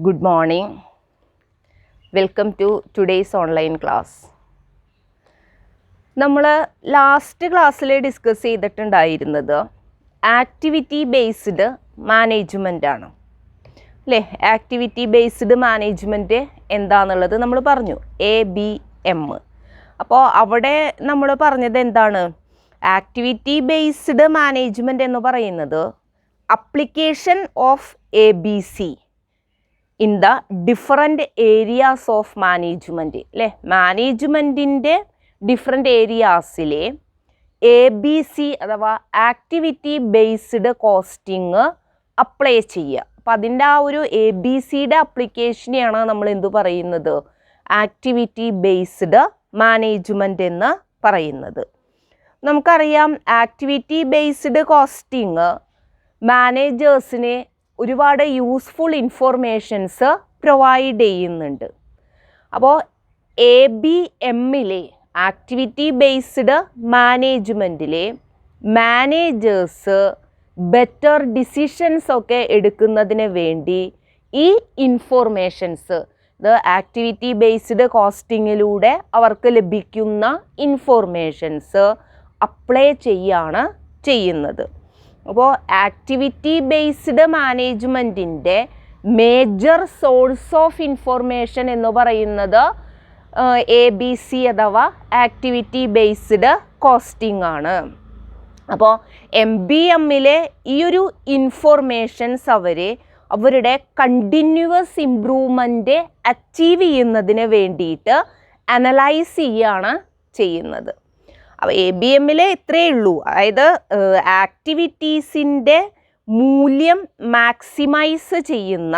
Good morning. Welcome to today's online class. നമ്മൾ last ക്ലാസ്സിൽ discuss ചെയ്തിട്ടുണ്ടായിരുന്നത് ആക്ടിവിറ്റി ബേസ്ഡ് മാനേജ്മെൻ്റ് ആണ് അല്ലേ. ആക്ടിവിറ്റി ബേസ്ഡ് മാനേജ്മെൻറ്റ് എന്താണെന്നുള്ളത് നമ്മൾ പറഞ്ഞു, ABM. അപ്പോൾ അവിടെ നമ്മൾ പറഞ്ഞത് എന്താണ്? ആക്ടിവിറ്റി ബേസ്ഡ് മാനേജ്മെൻറ്റ് എന്ന് പറയുന്നത് application of ABC in the different areas of management അല്ലേ. മാനേജ്മെൻറ്റിൻ്റെ ഡിഫറെൻറ്റ് ഏരിയാസിലെ ABC അഥവാ ആക്ടിവിറ്റി ബേസ്ഡ് കോസ്റ്റിംഗ് അപ്ലൈ ചെയ്യുക. അപ്പോൾ അതിൻ്റെ ആ ഒരു ABCയുടെ അപ്ലിക്കേഷനെയാണ് നമ്മൾ എന്ത് പറയുന്നത്? ആക്ടിവിറ്റി ബേസ്ഡ് മാനേജ്മെൻറ്റ് എന്ന് പറയുന്നത്. നമുക്കറിയാം ആക്ടിവിറ്റി ബേസ്ഡ് കോസ്റ്റിംഗ് മാനേജേഴ്സിനെ ഒരുപാട് യൂസ്ഫുൾ ഇൻഫോർമേഷൻസ് പ്രൊവൈഡ് ചെയ്യുന്നുണ്ട്. അപ്പോൾ ABMലെ ആക്ടിവിറ്റി ബേസ്ഡ് മാനേജ്മെൻറ്റിലെ മാനേജേഴ്സ് ബെറ്റർ ഡിസിഷൻസ് ഒക്കെ എടുക്കുന്നതിന് വേണ്ടി ഈ ഇൻഫോർമേഷൻസ്, ഇത് ആക്ടിവിറ്റി ബേസ്ഡ് കോസ്റ്റിങ്ങിലൂടെ അവർക്ക് ലഭിക്കുന്ന ഇൻഫോർമേഷൻസ് അപ്ലൈ ചെയ്യാണ് ചെയ്യുന്നത്. അപ്പോൾ ആക്ടിവിറ്റി ബേസ്ഡ് മാനേജ്മെൻറ്റിൻ്റെ മേജർ സോഴ്സ് ഓഫ് ഇൻഫോർമേഷൻ എന്ന് പറയുന്നത് ABC അഥവാ ആക്ടിവിറ്റി ബേസ്ഡ് കോസ്റ്റിംഗ് ആണ്. അപ്പോൾ MBMലെ ഈ ഒരു ഇൻഫോർമേഷൻസ് അവരുടെ കണ്ടിന്യൂവസ് ഇംപ്രൂവ്മെൻറ്റ് അച്ചീവ് ചെയ്യുന്നതിന് വേണ്ടിയിട്ട് അനലൈസ് ചെയ്യാണ് ചെയ്യുന്നത്. അപ്പോൾ ABMലെ ഇത്രയേ ഉള്ളൂ. അതായത് ആക്ടിവിറ്റീസിൻ്റെ മൂല്യം മാക്സിമൈസ് ചെയ്യുന്ന,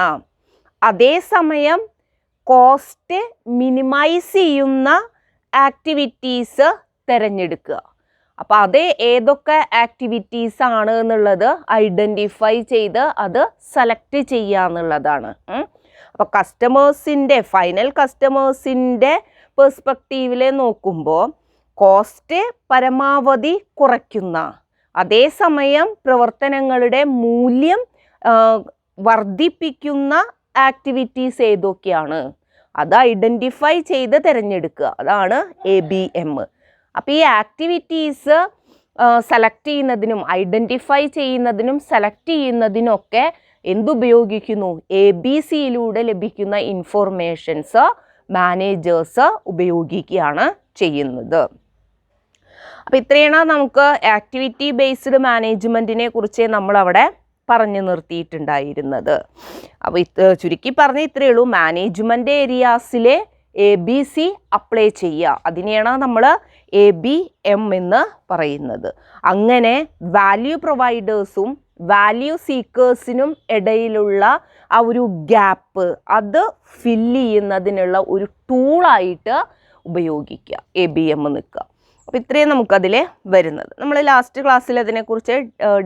അതേസമയം കോസ്റ്റ് മിനിമൈസ് ചെയ്യുന്ന ആക്ടിവിറ്റീസ് തിരഞ്ഞെടുക്കുക. അപ്പോൾ അത് ഏതൊക്കെ ആക്ടിവിറ്റീസ് ആണ് എന്നുള്ളത് ഐഡൻറ്റിഫൈ ചെയ്ത് അത് സെലക്ട് ചെയ്യുക എന്നുള്ളതാണ്. അപ്പോൾ കസ്റ്റമേഴ്സിൻ്റെ, ഫൈനൽ കസ്റ്റമേഴ്സിൻ്റെ പെർസ്പെക്റ്റീവിൽ നോക്കുമ്പോൾ കോസ്റ്റ് പരമാവധി കുറയ്ക്കുന്ന, അതേസമയം പ്രവർത്തനങ്ങളുടെ മൂല്യം വർദ്ധിപ്പിക്കുന്ന ആക്ടിവിറ്റീസ് ഏതൊക്കെയാണ് അത് ഐഡൻറ്റിഫൈ ചെയ്ത് തിരഞ്ഞെടുക്കുക. അതാണ് ABM. അപ്പോൾ ഈ ആക്ടിവിറ്റീസ് സെലക്ട് ചെയ്യുന്നതിനും ഐഡൻറ്റിഫൈ ചെയ്യുന്നതിനും സെലക്ട് ചെയ്യുന്നതിനൊക്കെ എന്തുപയോഗിക്കുന്നു? ABCയിലൂടെ ലഭിക്കുന്ന ഇൻഫോർമേഷൻസ് മാനേജേഴ്സ് ഉപയോഗിക്കുകയാണ് ചെയ്യുന്നത്. അപ്പോൾ ഇത്രയാണ് നമുക്ക് ആക്ടിവിറ്റി ബേസ്ഡ് മാനേജ്മെൻറ്റിനെ കുറിച്ച് നമ്മളവിടെ പറഞ്ഞു നിർത്തിയിട്ടുണ്ടായിരുന്നത്. അപ്പോൾ ചുരുക്കി പറഞ്ഞ ഇത്രയേ ഉള്ളൂ. മാനേജ്മെൻറ്റ് ഏരിയാസിലെ ABC അപ്ലൈ ചെയ്യുക, അതിനെയാണ് നമ്മൾ ABM എന്ന് പറയുന്നത്. അങ്ങനെ വാല്യൂ പ്രൊവൈഡേഴ്സും വാല്യൂ സീക്കേഴ്സിനും ഇടയിലുള്ള ആ ഒരു ഗ്യാപ്പ് അത് ഫില്ല് ചെയ്യുന്നതിനുള്ള ഒരു ടൂളായിട്ട് ഉപയോഗിക്കുക ABM നിൽക്കുക. അപ്പോൾ ഇത്രയും നമുക്കതിൽ വരുന്നത്. നമ്മൾ ലാസ്റ്റ് ക്ലാസ്സിൽ അതിനെക്കുറിച്ച്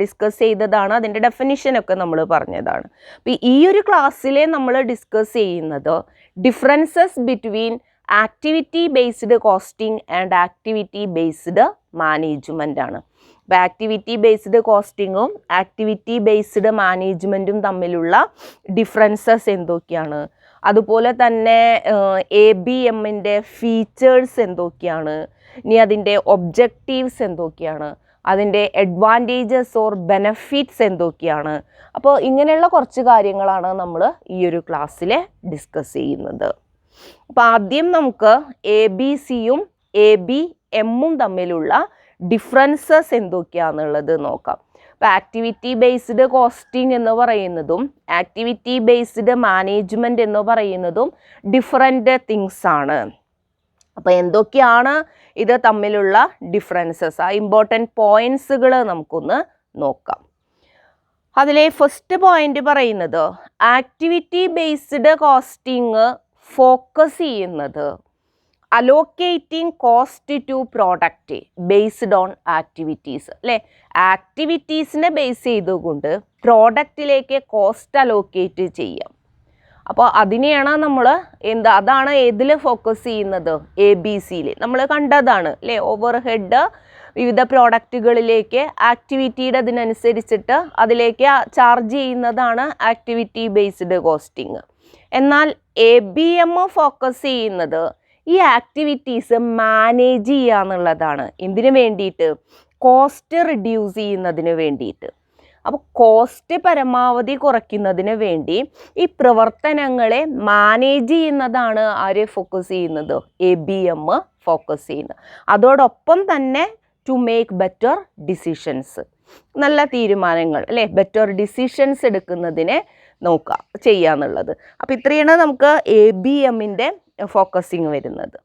ഡിസ്കസ് ചെയ്തതാണ്, അതിൻ്റെ ഡെഫിനിഷനൊക്കെ നമ്മൾ പറഞ്ഞതാണ്. അപ്പോൾ ഈ ഒരു ക്ലാസ്സിലെ നമ്മൾ ഡിസ്കസ് ചെയ്യുന്നത് differences between activity based costing and activity based management ആണ്. അപ്പോൾ ആക്ടിവിറ്റി ബേസ്ഡ് കോസ്റ്റിങ്ങും ആക്ടിവിറ്റി ബേസ്ഡ് മാനേജ്മെൻറ്റും തമ്മിലുള്ള ഡിഫറൻസസ് എന്തൊക്കെയാണ്, അതുപോലെ തന്നെ ABMൻ്റെ ഫീച്ചേഴ്സ് എന്തൊക്കെയാണ്, ഇനി അതിൻ്റെ ഒബ്ജക്റ്റീവ്സ് എന്തൊക്കെയാണ്, അതിൻ്റെ അഡ്വാൻറ്റേജസ് ഓർ ബെനഫിറ്റ്സ് എന്തൊക്കെയാണ്. അപ്പോൾ ഇങ്ങനെയുള്ള കുറച്ച് കാര്യങ്ങളാണ് നമ്മൾ ഈ ഒരു ക്ലാസ്സിൽ ഡിസ്കസ് ചെയ്യുന്നത്. അപ്പോൾ ആദ്യം നമുക്ക് ABCയും ABMും തമ്മിലുള്ള ഡിഫറൻസസ് എന്തൊക്കെയാണെന്നുള്ളത് നോക്കാം. അപ്പോൾ ആക്ടിവിറ്റി ബേസ്ഡ് കോസ്റ്റിംഗ് എന്ന് പറയുന്നതും ആക്ടിവിറ്റി ബേസ്ഡ് മാനേജ്മെൻറ്റ് എന്ന് പറയുന്നതും ഡിഫറെൻ്റ് തിങ്സ് ആണ്. അപ്പോൾ എന്തൊക്കെയാണ് ഇത് തമ്മിലുള്ള ഡിഫറൻസസ്? ആ ഇമ്പോർട്ടൻറ്റ് പോയിൻറ്റ്സുകൾ നമുക്കൊന്ന് നോക്കാം. അതിലെ ഫസ്റ്റ് പോയിൻ്റ് പറയുന്നത് ആക്ടിവിറ്റി ബേസ്ഡ് കോസ്റ്റിംഗ് ഫോക്കസ് ചെയ്യുന്നത് allocating cost to product based on activities അല്ലേ. ആക്ടിവിറ്റീസിനെ ബേസ് ചെയ്തുകൊണ്ട് പ്രോഡക്റ്റിലേക്ക് കോസ്റ്റ് അലോക്കേറ്റ് ചെയ്യാം. അപ്പോൾ അതിനെയാണ് നമ്മൾ അതാണ് ഏതിൽ ഫോക്കസ് ചെയ്യുന്നത്? ABCയിൽ നമ്മൾ കണ്ടതാണ് അല്ലേ. ഓവർ ഹെഡ് വിവിധ പ്രോഡക്റ്റുകളിലേക്ക് ആക്ടിവിറ്റിയുടെ അതിനനുസരിച്ചിട്ട് അതിലേക്ക് ചാർജ് ചെയ്യുന്നതാണ് ആക്ടിവിറ്റി ബേസ്ഡ് കോസ്റ്റിംഗ്. എന്നാൽ ABM ഫോക്കസ് ചെയ്യുന്നത് ഈ ആക്ടിവിറ്റീസ് മാനേജ് ചെയ്യുക എന്നുള്ളതാണ്. എന്തിനു വേണ്ടിയിട്ട്? കോസ്റ്റ് റിഡ്യൂസ് ചെയ്യുന്നതിന് വേണ്ടിയിട്ട്. അപ്പോൾ കോസ്റ്റ് പരമാവധി കുറയ്ക്കുന്നതിന് വേണ്ടി ഈ പ്രവർത്തനങ്ങളെ മാനേജ് ചെയ്യുന്നതാണ് ആര് ഫോക്കസ് ചെയ്യുന്നത്? ABM ഫോക്കസ് ചെയ്യുന്നത്. അതോടൊപ്പം തന്നെ ടു മേക്ക് ബെറ്റർ ഡിസിഷൻസ്, നല്ല തീരുമാനങ്ങൾ അല്ലേ, ബെറ്റർ ഡിസിഷൻസ് എടുക്കുന്നതിനെ ചെയ്യുക എന്നുള്ളത്. അപ്പോൾ ഇത്രയാണ് നമുക്ക് ABMൻ്റെ ഫോക്കസിങ് വരുന്നത്.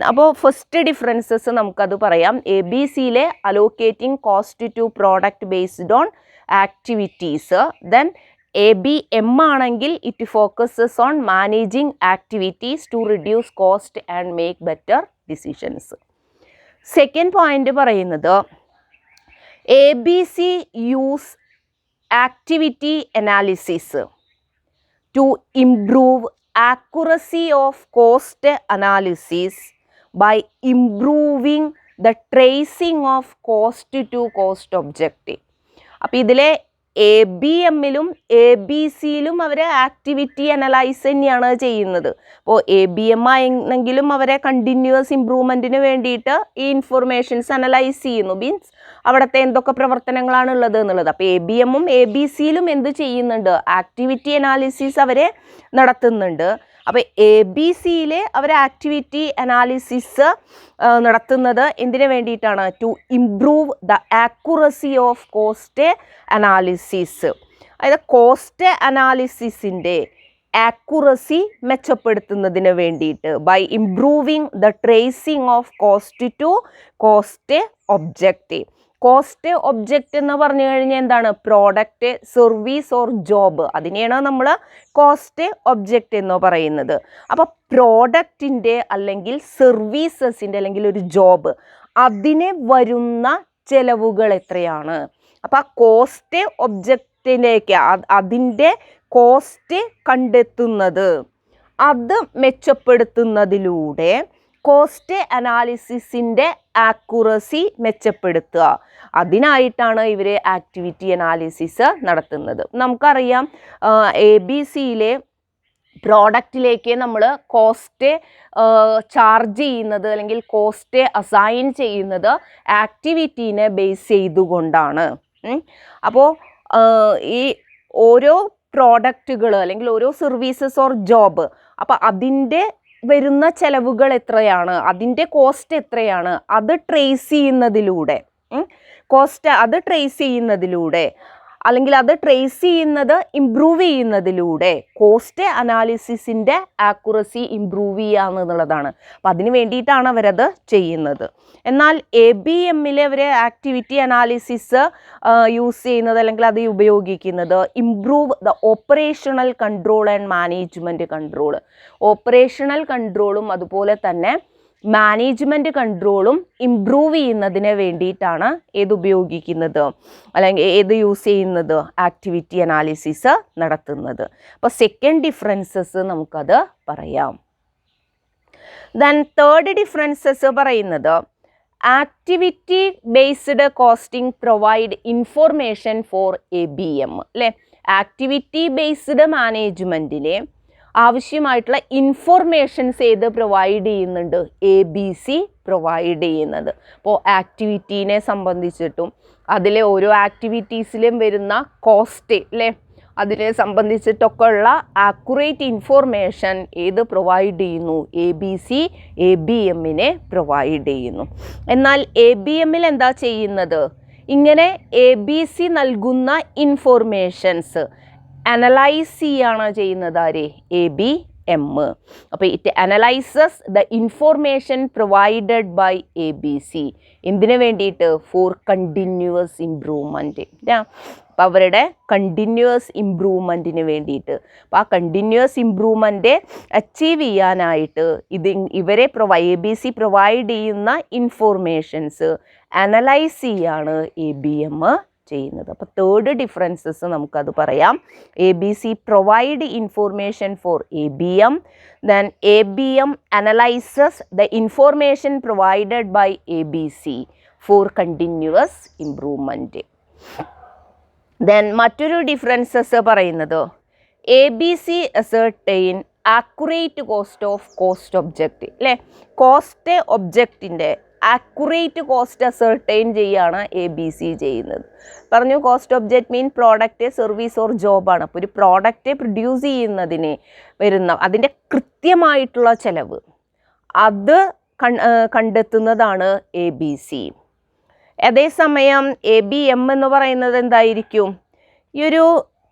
അപ്പോൾ ഫസ്റ്റ് ഡിഫറൻസസ് നമുക്കത് പറയാം. ABCയിലെ allocating cost to product based on activities. Then ABM ആണെങ്കിൽ it focuses on managing activities to reduce cost and make better decisions. Second point പറയുന്നത് ABC use activity analysis to improve accuracy of cost analysis by improving the tracing of cost to cost objective. അപ്പോൾ ഇതിലെ ABMലും ABCയിലും അവർ activity analyse തന്നെയാണ് ചെയ്യുന്നത്. അപ്പോൾ ABM ആണെങ്കിലും അവരെ continuous ഇംപ്രൂവ്മെൻറ്റിന് വേണ്ടിയിട്ട് ഈ ഇൻഫർമേഷൻസ് അനലൈസ് ചെയ്യുന്നു. മീൻസ് അവിടുത്തെ എന്തൊക്കെ പ്രവർത്തനങ്ങളാണ് ഉള്ളത് എന്നുള്ളത്. അപ്പോൾ ABMും ABCയിലും എന്ത് ചെയ്യുന്നുണ്ട്? ആക്ടിവിറ്റി അനാലിസിസ് അവരെ നടത്തുന്നുണ്ട്. അപ്പോൾ ABCയിലെ അവർ ആക്ടിവിറ്റി അനാലിസിസ് നടത്തുന്നത് എന്തിനു വേണ്ടിയിട്ടാണ്? To improve the accuracy of cost analysis. അതായത് കോസ്റ്റ് അനാലിസിസിൻ്റെ ആക്യുറസി മെച്ചപ്പെടുത്തുന്നതിന് വേണ്ടിയിട്ട് by improving the tracing of cost to cost objective. Cost object എന്ന് പറഞ്ഞു കഴിഞ്ഞാൽ എന്താണ്? പ്രോഡക്റ്റ്, സർവീസ് ഓർ ജോബ്, അതിനെയാണ് നമ്മൾ കോസ്റ്റ് ഒബ്ജക്റ്റ് എന്ന് പറയുന്നത്. അപ്പോൾ പ്രോഡക്റ്റിൻ്റെ അല്ലെങ്കിൽ സർവീസസിൻ്റെ അല്ലെങ്കിൽ ഒരു ജോബ്, അതിനെ വരുന്ന ചെലവുകൾ എത്രയാണ്? അപ്പോൾ ആ കോസ്റ്റ് ഒബ്ജക്റ്റിലേക്ക് അതിൻ്റെ കോസ്റ്റ് കണ്ടെത്തുന്നത്, അത് മെച്ചപ്പെടുത്തുന്നതിലൂടെ കോസ്റ്റ് അനാലിസിസിൻ്റെ ആക്യുറസി മെച്ചപ്പെടുത്തുക. അതിനായിട്ടാണ് ഇവർ ആക്ടിവിറ്റി അനാലിസിസ് നടത്തുന്നത്. നമുക്കറിയാം ABCയിലെ പ്രോഡക്റ്റിലേക്ക് നമ്മൾ കോസ്റ്റ് ചാർജ് ചെയ്യുന്നത് അല്ലെങ്കിൽ കോസ്റ്റ് അസൈൻ ചെയ്യുന്നത് ആക്ടിവിറ്റീനെ ബേസ് ചെയ്തുകൊണ്ടാണ്. അപ്പോൾ ഈ ഓരോ പ്രോഡക്റ്റുകൾ അല്ലെങ്കിൽ ഓരോ സർവീസസ് ഓർ ജോബ്, അപ്പോൾ അതിൻ്റെ വരുന്ന ചെലവുകൾ എത്രയാണ്, അതിൻ്റെ കോസ്റ്റ് എത്രയാണ്, അത് ട്രേസ് ചെയ്യുന്നതിലൂടെ അല്ലെങ്കിൽ അത് ട്രേസ് ചെയ്യുന്നത് ഇംപ്രൂവ് ചെയ്യുന്നതിലൂടെ കോസ്റ്റ് അനാലിസിസിൻ്റെ ആക്യുറസി ഇംപ്രൂവ് ചെയ്യുക എന്നുള്ളതാണ്. അപ്പം അതിന് വേണ്ടിയിട്ടാണ് അവരത് ചെയ്യുന്നത്. എന്നാൽ ABMൽ അവർ ആക്ടിവിറ്റി അനാലിസിസ് യൂസ് ചെയ്യുന്നത് അല്ലെങ്കിൽ അത് ഉപയോഗിക്കുന്നത് improve the operational control and management control. Operational കൺട്രോളും അതുപോലെ തന്നെ മാനേജ്മെൻറ്റ് കൺട്രോളും ഇംപ്രൂവ് ചെയ്യുന്നതിന് വേണ്ടിയിട്ടാണ് ഉപയോഗിക്കുന്നത് അല്ലെങ്കിൽ യൂസ് ചെയ്യുന്നത്, ആക്ടിവിറ്റി അനാലിസിസ് നടത്തുന്നത്. അപ്പോൾ സെക്കൻഡ് ഡിഫറൻസസ് നമുക്കത് പറയാം. ദെൻ തേർഡ് ഡിഫറൻസസ് പറയുന്നത് activity based costing provide information for ABM അല്ലേ. ആക്ടിവിറ്റി ബേസ്ഡ് മാനേജ്മെൻറ്റിലെ ആവശ്യമായിട്ടുള്ള ഇൻഫോർമേഷൻസ് പ്രൊവൈഡ് ചെയ്യുന്നുണ്ട്? ABC പ്രൊവൈഡ് ചെയ്യുന്നത്. അപ്പോൾ ആക്ടിവിറ്റീനെ സംബന്ധിച്ചിട്ടും അതിലെ ഓരോ ആക്ടിവിറ്റീസിലും വരുന്ന കോസ്റ്റ് അല്ലേ, അതിനെ സംബന്ധിച്ചിട്ടൊക്കെ ഉള്ള ആക്യുറേറ്റ് ഇൻഫോർമേഷൻ പ്രൊവൈഡ് ചെയ്യുന്നു? ABC ABMനെ പ്രൊവൈഡ് ചെയ്യുന്നു. എന്നാൽ ABMൽ എന്താ ചെയ്യുന്നത്? ഇങ്ങനെ ABC നൽകുന്ന ഇൻഫോർമേഷൻസ് അനലൈസ് ചെയ്യാണ് ചെയ്യുന്നത് ആര്? ABM. അപ്പോൾ it analyses the information provided by ABC. എന്തിനു വേണ്ടിയിട്ട്? For continuous improvement. അപ്പോൾ അവരുടെ കണ്ടിന്യൂസ് ഇംപ്രൂവ്മെൻറ്റിന് വേണ്ടിയിട്ട്. അപ്പോൾ ആ കണ്ടിന്യൂസ് ഇംപ്രൂവ്മെൻറ്റ് അച്ചീവ് ചെയ്യാനായിട്ട് ഇവരെ ABC പ്രൊവൈഡ് ചെയ്യുന്ന ഇൻഫോർമേഷൻസ് അനലൈസ് ചെയ്യാണ് ABM ചെയ്യുന്നത്. അപ്പോൾ തേർഡ് ഡിഫറൻസസ് നമുക്കത് പറയാം. ABC provide information for ABM, then ABM analyses the information provided by ABC for continuous improvement. Then മറ്റൊരു ഡിഫറൻസസ് പറയുന്നത് ABC ascertain accurate cost of cost object അല്ലേ, cost ഒബ്ജക്റ്റിൻ്റെ accurate cost ascertain ചെയ്യുകയാണ് ABC ചെയ്യുന്നത്. പറഞ്ഞു cost object mean product, service or ജോബാണ്. അപ്പോൾ ഒരു പ്രോഡക്റ്റ് പ്രൊഡ്യൂസ് ചെയ്യുന്നതിന് വരുന്ന അതിൻ്റെ കൃത്യമായിട്ടുള്ള ചിലവ് അത് കണ്ടെത്തുന്നതാണ് ABC. അതേസമയം ABM എന്ന് പറയുന്നത് എന്തായിരിക്കും, ഈ ഒരു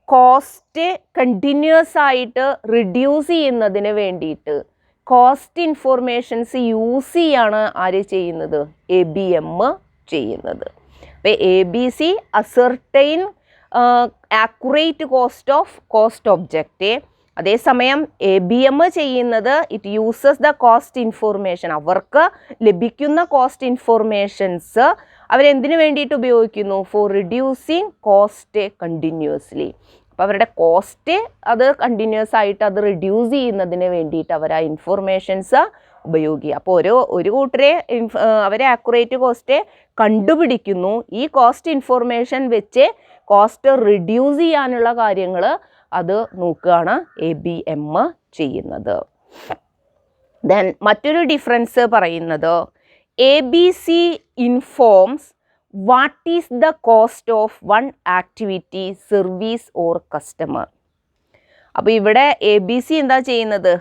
കോസ്റ്റ് കണ്ടിന്യൂസ് ആയിട്ട് റിഡ്യൂസ് ചെയ്യുന്നതിന് വേണ്ടിയിട്ട് കോസ്റ്റ് ഇൻഫോർമേഷൻസ് യൂസ് ചെയ്യാണ് ആര് ചെയ്യുന്നത്, ABM ചെയ്യുന്നത്. അപ്പോൾ ABC ascertain accurate cost of cost object. അതേസമയം ABM ചെയ്യുന്നത് it uses the cost information, അവർക്ക് ലഭിക്കുന്ന കോസ്റ്റ് ഇൻഫോർമേഷൻസ് അവരെന്തിനു വേണ്ടിയിട്ട് ഉപയോഗിക്കുന്നു, ഫോർ റിഡ്യൂസിങ് കോസ്റ്റ് കണ്ടിന്യൂസ്ലി. അപ്പോൾ അവരുടെ കോസ്റ്റ് അത് കണ്ടിന്യൂസ് ആയിട്ട് അത് റിഡ്യൂസ് ചെയ്യുന്നതിന് വേണ്ടിയിട്ട് അവർ ആ ഇൻഫോർമേഷൻസ് ഉപയോഗിക്കുക. അപ്പോൾ ഒരു കൂട്ടരെ അവരെ ആക്യുറേറ്റ് കോസ്റ്റ് കണ്ടുപിടിക്കുന്നു, ഈ കോസ്റ്റ് ഇൻഫോർമേഷൻ വെച്ച് കോസ്റ്റ് റിഡ്യൂസ് ചെയ്യാനുള്ള കാര്യങ്ങൾ അത് നോക്കുകയാണ് ABM ചെയ്യുന്നത്. ദെൻ മറ്റൊരു ഡിഫറൻസ് പറയുന്നത് ABC informs what is the cost of one activity, service or customer. അപ്പോൾ ഇവിടെ ABC എന്താ ചെയ്യുന്നത്,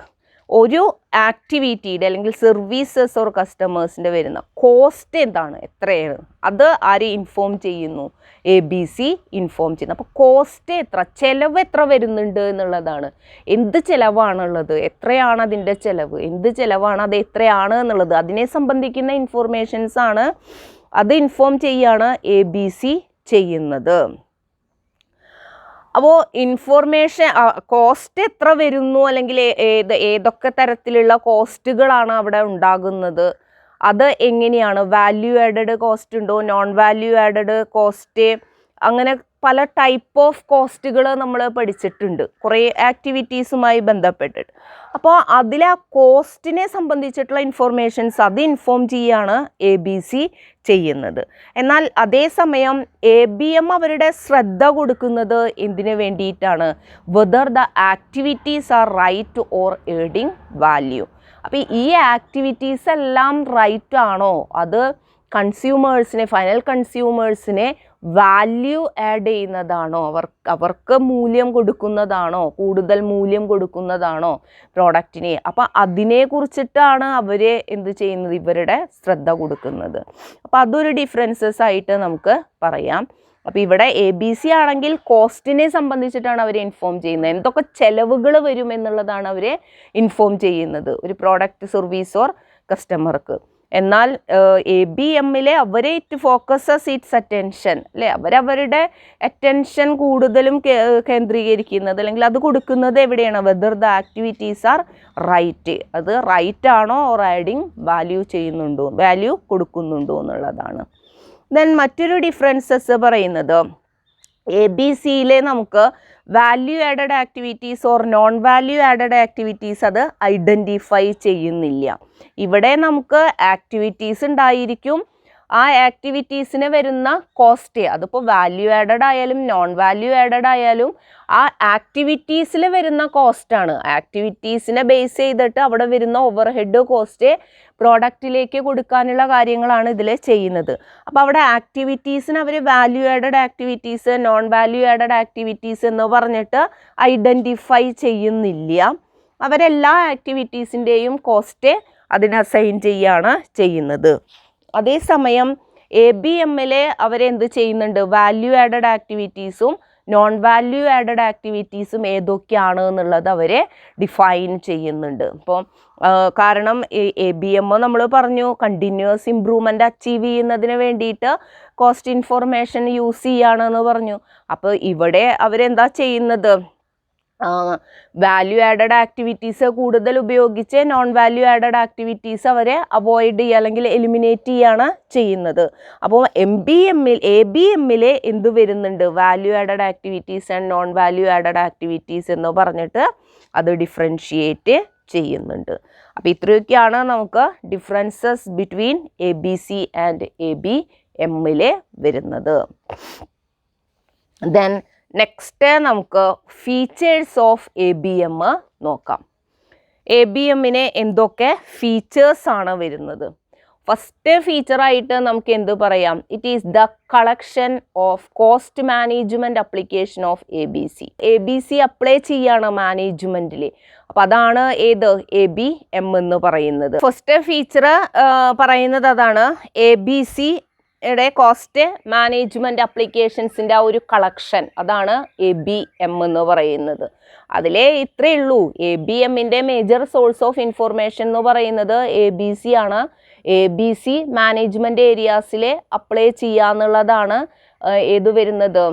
ഒരു ആക്ടിവിറ്റിയുടെ അല്ലെങ്കിൽ സർവീസസ് ഓർ കസ്റ്റമേഴ്സിൻ്റെ വരുന്ന കോസ്റ്റ് എന്താണ്, എത്രയാണ്, അത് ആര് ഇൻഫോം ചെയ്യുന്നു, ABC ഇൻഫോം ചെയ്യുന്നു. അപ്പോൾ കോസ്റ്റ് എത്ര, ചിലവ് എത്ര വരുന്നുണ്ട് എന്നുള്ളതാണ്. എന്ത് ചിലവാണുള്ളത്, എത്രയാണ് അതിൻ്റെ ചിലവ്, എന്ത് ചിലവാണ്, അത് എത്രയാണ് എന്നുള്ളത് അതിനെ സംബന്ധിക്കുന്ന ഇൻഫോർമേഷൻസ് ആണ്, അത് ഇൻഫോം ചെയ്യാണ് ABC ചെയ്യുന്നത്. അപ്പോൾ ഇൻഫോർമേഷൻ കോസ്റ്റ് എത്ര വരുന്നു അല്ലെങ്കിൽ ഏതൊക്കെ തരത്തിലുള്ള കോസ്റ്റുകളാണ് അവിടെ ഉണ്ടാകുന്നത്, അത് എങ്ങനെയാണ്, വാല്യൂ ആഡഡ് കോസ്റ്റ് ഉണ്ടോ, നോൺ വാല്യൂ ആഡഡ് കോസ്റ്റ്, അങ്ങനെ പല ടൈപ്പ് ഓഫ് കോസ്റ്റുകൾ നമ്മൾ പഠിച്ചിട്ടുണ്ട് കുറേ ആക്ടിവിറ്റീസുമായി ബന്ധപ്പെട്ടിട്ട്. അപ്പോൾ അതിൽ ആ കോസ്റ്റിനെ സംബന്ധിച്ചിട്ടുള്ള ഇൻഫോർമേഷൻസ് അത് ഇൻഫോം ചെയ്യാണ് ABC ചെയ്യുന്നത്. എന്നാൽ അതേസമയം ABM അവരുടെ ശ്രദ്ധ കൊടുക്കുന്നത് എന്തിനു വേണ്ടിയിട്ടാണ്, whether the activities are right or earning value. അപ്പോൾ ഈ ആക്ടിവിറ്റീസ് എല്ലാം റൈറ്റ് ആണോ, അത് കൺസ്യൂമേഴ്സിനെ, ഫൈനൽ കൺസ്യൂമേഴ്സിനെ വാല്യൂ ആഡ് ചെയ്യുന്നതാണോ, അവർക്ക് മൂല്യം കൊടുക്കുന്നതാണോ, കൂടുതൽ മൂല്യം കൊടുക്കുന്നതാണോ പ്രോഡക്റ്റിനെ. അപ്പം അതിനെക്കുറിച്ചിട്ടാണ് അവർ എന്ത് ചെയ്യുന്നത്, ഇവരുടെ ശ്രദ്ധ കൊടുക്കുന്നത്. അപ്പം അതൊരു ഡിഫറൻസസ് ആയിട്ട് നമുക്ക് പറയാം. അപ്പോൾ ഇവിടെ ABC ആണെങ്കിൽ കോസ്റ്റിനെ സംബന്ധിച്ചിട്ടാണ് അവർ ഇൻഫോം ചെയ്യുന്നത്, എന്തൊക്കെ ചിലവുകൾ വരും എന്നുള്ളതാണ് അവർ ഇൻഫോം ചെയ്യുന്നത് ഒരു പ്രോഡക്റ്റ്, സർവീസ് ഓർ കസ്റ്റമർക്ക്. എന്നാൽ ABMലെ അവരെ ഇറ്റ് ഫോക്കസസ് ഇറ്റ്സ് അറ്റൻഷൻ അല്ലേ, അവരവരുടെ അറ്റൻഷൻ കൂടുതലും കേന്ദ്രീകരിക്കുന്നത് അല്ലെങ്കിൽ അത് കൊടുക്കുന്നത് എവിടെയാണ്, whether the activities are right, അത് റൈറ്റ് ആണോ ഓർ ആഡിങ് വാല്യൂ ചെയ്യുന്നുണ്ടോ, വാല്യൂ കൊടുക്കുന്നുണ്ടോ എന്നുള്ളതാണ്. ദെൻ മറ്റൊരു ഡിഫറൻസസ് പറയുന്നത് ABCയിലെ നമുക്ക് value added activities or non value added activities അത് ഐഡൻറ്റിഫൈ ചെയ്യുന്നില്ല. ഇവിടെ നമുക്ക് ആക്ടിവിറ്റീസ് ഉണ്ടായിരിക്കും, ആ ആക്ടിവിറ്റീസിന് വരുന്ന കോസ്റ്റ് അതിപ്പോൾ വാല്യൂ ആഡഡ് ആയാലും നോൺ വാല്യൂ ആഡഡ് ആയാലും ആ ആക്ടിവിറ്റീസിൽ വരുന്ന കോസ്റ്റാണ്, ആക്ടിവിറ്റീസിനെ ബേസ് ചെയ്തിട്ട് അവിടെ വരുന്ന ഓവർ ഹെഡ് കോസ്റ്റ് പ്രോഡക്റ്റിലേക്ക് കൊടുക്കാനുള്ള കാര്യങ്ങളാണ് ഇതിൽ ചെയ്യുന്നത്. അപ്പോൾ അവിടെ ആക്ടിവിറ്റീസിന് അവർ value added activities, non value added activities എന്ന് പറഞ്ഞിട്ട് ഐഡൻറ്റിഫൈ ചെയ്യുന്നില്ല. അവരെല്ലാ ആക്ടിവിറ്റീസിൻ്റെയും കോസ്റ്റ് അതിന് അസൈൻ ചെയ്യാണ് ചെയ്യുന്നത്. അതേസമയം ABMലെ അവരെന്ത് ചെയ്യുന്നുണ്ട്, വാല്യൂ ആഡഡ് ആക്ടിവിറ്റീസും നോൺ വാല്യൂ ആഡഡ് ആക്ടിവിറ്റീസും ഏതൊക്കെയാണ് എന്നുള്ളത് അവരെ ഡിഫൈൻ ചെയ്യുന്നുണ്ട്. അപ്പോൾ കാരണം ABM നമ്മൾ പറഞ്ഞു കണ്ടിന്യൂസ് ഇംപ്രൂവ്മെൻ്റ് അച്ചീവ് ചെയ്യുന്നതിന് വേണ്ടിയിട്ട് കോസ്റ്റ് ഇൻഫോർമേഷൻ യൂസ് ചെയ്യുകയാണെന്ന് പറഞ്ഞു. അപ്പോൾ ഇവിടെ അവരെന്താ ചെയ്യുന്നത്, വാല്യൂ ആഡഡ് ആക്ടിവിറ്റീസ് കൂടുതൽ ഉപയോഗിച്ച് നോൺ വാല്യൂ ആഡഡ് ആക്ടിവിറ്റീസ് അവരെ അവോയ്ഡ് ചെയ്യുക അല്ലെങ്കിൽ എലിമിനേറ്റ് ചെയ്യുകയാണ് ചെയ്യുന്നത്. അപ്പോൾ ABMലെ എന്ത് വരുന്നുണ്ട്, value added activities and non value added activities എന്ന് പറഞ്ഞിട്ട് അത് ഡിഫറൻഷിയേറ്റ് ചെയ്യുന്നുണ്ട്. അപ്പോൾ ഇത്രയൊക്കെയാണ് നമുക്ക് ഡിഫറൻസസ് ബിറ്റ്വീൻ ABC ആൻഡ് ABMലെ വരുന്നത്. ദെൻ നെക്സ്റ്റ് നമുക്ക് ഫീച്ചേഴ്സ് ഓഫ് ABM നോക്കാം. ABMന് എന്തൊക്കെ ഫീച്ചേഴ്സാണ് വരുന്നത്? ഫസ്റ്റ് ഫീച്ചറായിട്ട് നമുക്ക് എന്ത് പറയാം? It is the collection of cost management application of ABC apply ചെയ്യാണ് മാനേജ്മെൻറ്റിൽ. അപ്പോൾ അതാണ് ഏത് ABM എന്ന് പറയുന്നത്. ഫസ്റ്റ് ഫീച്ചർ പറയുന്നത് അതാണ്. ABCയുടെ കോസ്റ്റ് മാനേജ്മെൻറ്റ് അപ്ലിക്കേഷൻസിൻ്റെ ആ ഒരു കളക്ഷൻ, അതാണ് ABM എന്ന് പറയുന്നത്. അതിലേ ഇത്രയേ ഉള്ളൂ. ABMൻ്റെ മേജർ സോഴ്സ് ഓഫ് ഇൻഫോർമേഷൻ എന്ന് പറയുന്നത് ABC ആണ്. ABC മാനേജ്മെൻറ്റ് ഏരിയാസിൽ അപ്ലൈ ചെയ്യാന്നുള്ളതാണ് ഏത് വരുന്നത്?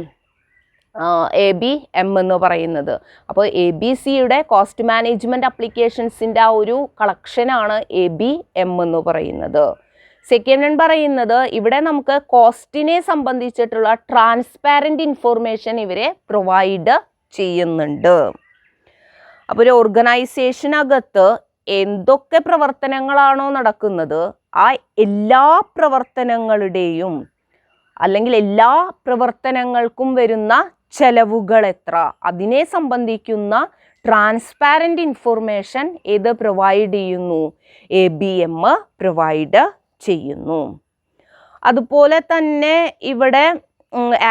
ABM എന്ന് പറയുന്നത്. അപ്പോൾ ABCയുടെ കോസ്റ്റ് മാനേജ്മെൻറ്റ് അപ്ലിക്കേഷൻസിൻ്റെ ആ ഒരു കളക്ഷനാണ് ABM എന്ന് പറയുന്നത്. സെക്കൻഡ് വൺ പറയുന്നത്, ഇവിടെ നമുക്ക് കോസ്റ്റിനെ സംബന്ധിച്ചിട്ടുള്ള ട്രാൻസ്പാരൻറ്റ് ഇൻഫോർമേഷൻ ഇവരെ പ്രൊവൈഡ് ചെയ്യുന്നുണ്ട്. അപ്പോൾ ഒരു ഓർഗനൈസേഷനകത്ത് എന്തൊക്കെ പ്രവർത്തനങ്ങളാണോ നടക്കുന്നത്, ആ എല്ലാ പ്രവർത്തനങ്ങളുടെയും അല്ലെങ്കിൽ എല്ലാ പ്രവർത്തനങ്ങൾക്കും വരുന്ന ചെലവുകൾ എത്ര, അതിനെ സംബന്ധിക്കുന്ന ട്രാൻസ്പാരൻറ്റ് ഇൻഫോർമേഷൻ ഏത് പ്രൊവൈഡ് ചെയ്യുന്നു? ABM പ്രൊവൈഡ് ചെയ്യുന്നു. അതുപോലെ തന്നെ ഇവിടെ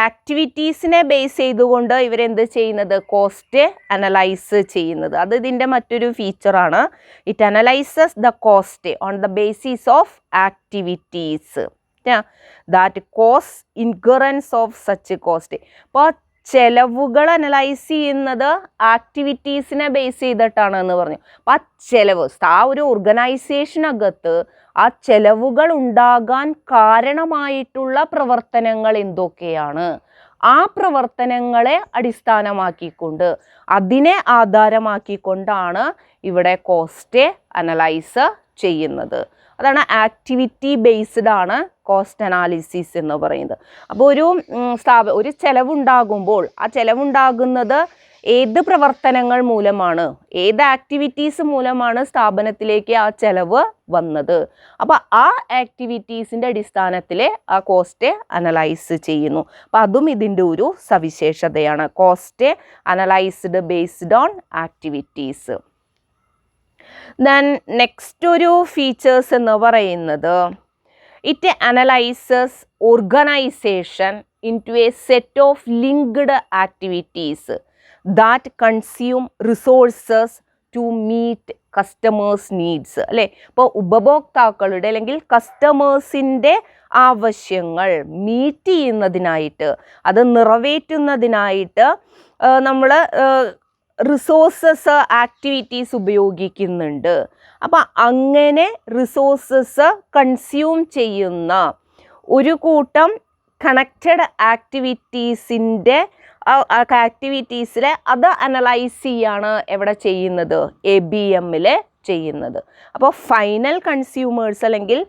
ആക്ടിവിറ്റീസിനെ ബേസ് ചെയ്തുകൊണ്ട് ഇവരെന്ത് ചെയ്യുന്നത്? കോസ്റ്റ് അനലൈസ് ചെയ്യുന്നത്. അത് ഇതിൻ്റെ മറ്റൊരു ഫീച്ചറാണ്. It analyses the cost on the basis of activities that cause incurrence of such cost. അപ്പോൾ ചെലവുകൾ അനലൈസ് ചെയ്യുന്നത് ആക്ടിവിറ്റീസിനെ ബേസ് ചെയ്തിട്ടാണ് എന്ന് പറഞ്ഞു. അപ്പോൾ ആ ചെലവ്, ആ ഒരു ഓർഗനൈസേഷനകത്ത് ആ ചെലവുകൾ ഉണ്ടാകാൻ കാരണമായിട്ടുള്ള പ്രവർത്തനങ്ങൾ എന്തൊക്കെയാണ്, ആ പ്രവർത്തനങ്ങളെ അടിസ്ഥാനമാക്കിക്കൊണ്ട് അതിനെ ആധാരമാക്കിക്കൊണ്ടാണ് ഇവിടെ കോസ്റ്റ് അനലൈസ് ചെയ്യുന്നത്. അതാണ് ആക്ടിവിറ്റി ബേസ്ഡ് ആണ് കോസ്റ്റ് അനാലിസിസ് എന്ന് പറയുന്നത്. അപ്പോൾ ഒരു ചെലവുണ്ടാകുമ്പോൾ ആ ചെലവുണ്ടാകുന്നത് ഏത് പ്രവർത്തനങ്ങൾ മൂലമാണ്, ഏത് ആക്ടിവിറ്റീസ് മൂലമാണ് സ്ഥാപനത്തിലേക്ക് ആ ചെലവ് വന്നത്. അപ്പോൾ ആ ആക്ടിവിറ്റീസിൻ്റെ അടിസ്ഥാനത്തിൽ ആ കോസ്റ്റ് അനലൈസ് ചെയ്യുന്നു. അപ്പോൾ അതും ഇതിൻ്റെ ഒരു സവിശേഷതയാണ്, cost analysed based on activities. Then next ഒരു ഫീച്ചേഴ്സ് എന്ന് പറയുന്നത്, it analyses organisation into a set of linked activities that consume resources to meet customers needs. അല്ലേ? ഇപ്പോൾ ഉപഭോക്താക്കളുടെ അല്ലെങ്കിൽ കസ്റ്റമേഴ്സിൻ്റെ ആവശ്യങ്ങൾ മീറ്റ് ചെയ്യുന്നതിനായിട്ട്, അത് നിറവേറ്റുന്നതിനായിട്ട് നമ്മൾ റിസോഴ്സസ് ആക്ടിവിറ്റീസ് ഉപയോഗിക്കുന്നുണ്ട്. അപ്പം അങ്ങനെ റിസോഴ്സസ് കൺസ്യൂം ചെയ്യുന്ന ഒരു കൂട്ടം കണക്റ്റഡ് ആക്ടിവിറ്റീസിൻ്റെ ആക്ടിവിറ്റീസിലെ അത് അനലൈസ് ചെയ്യാണ് എവിടെ ചെയ്യുന്നത്? ABMൽ ചെയ്യുന്നത്. അപ്പോൾ ഫൈനൽ കൺസ്യൂമേഴ്സ് അല്ലെങ്കിൽ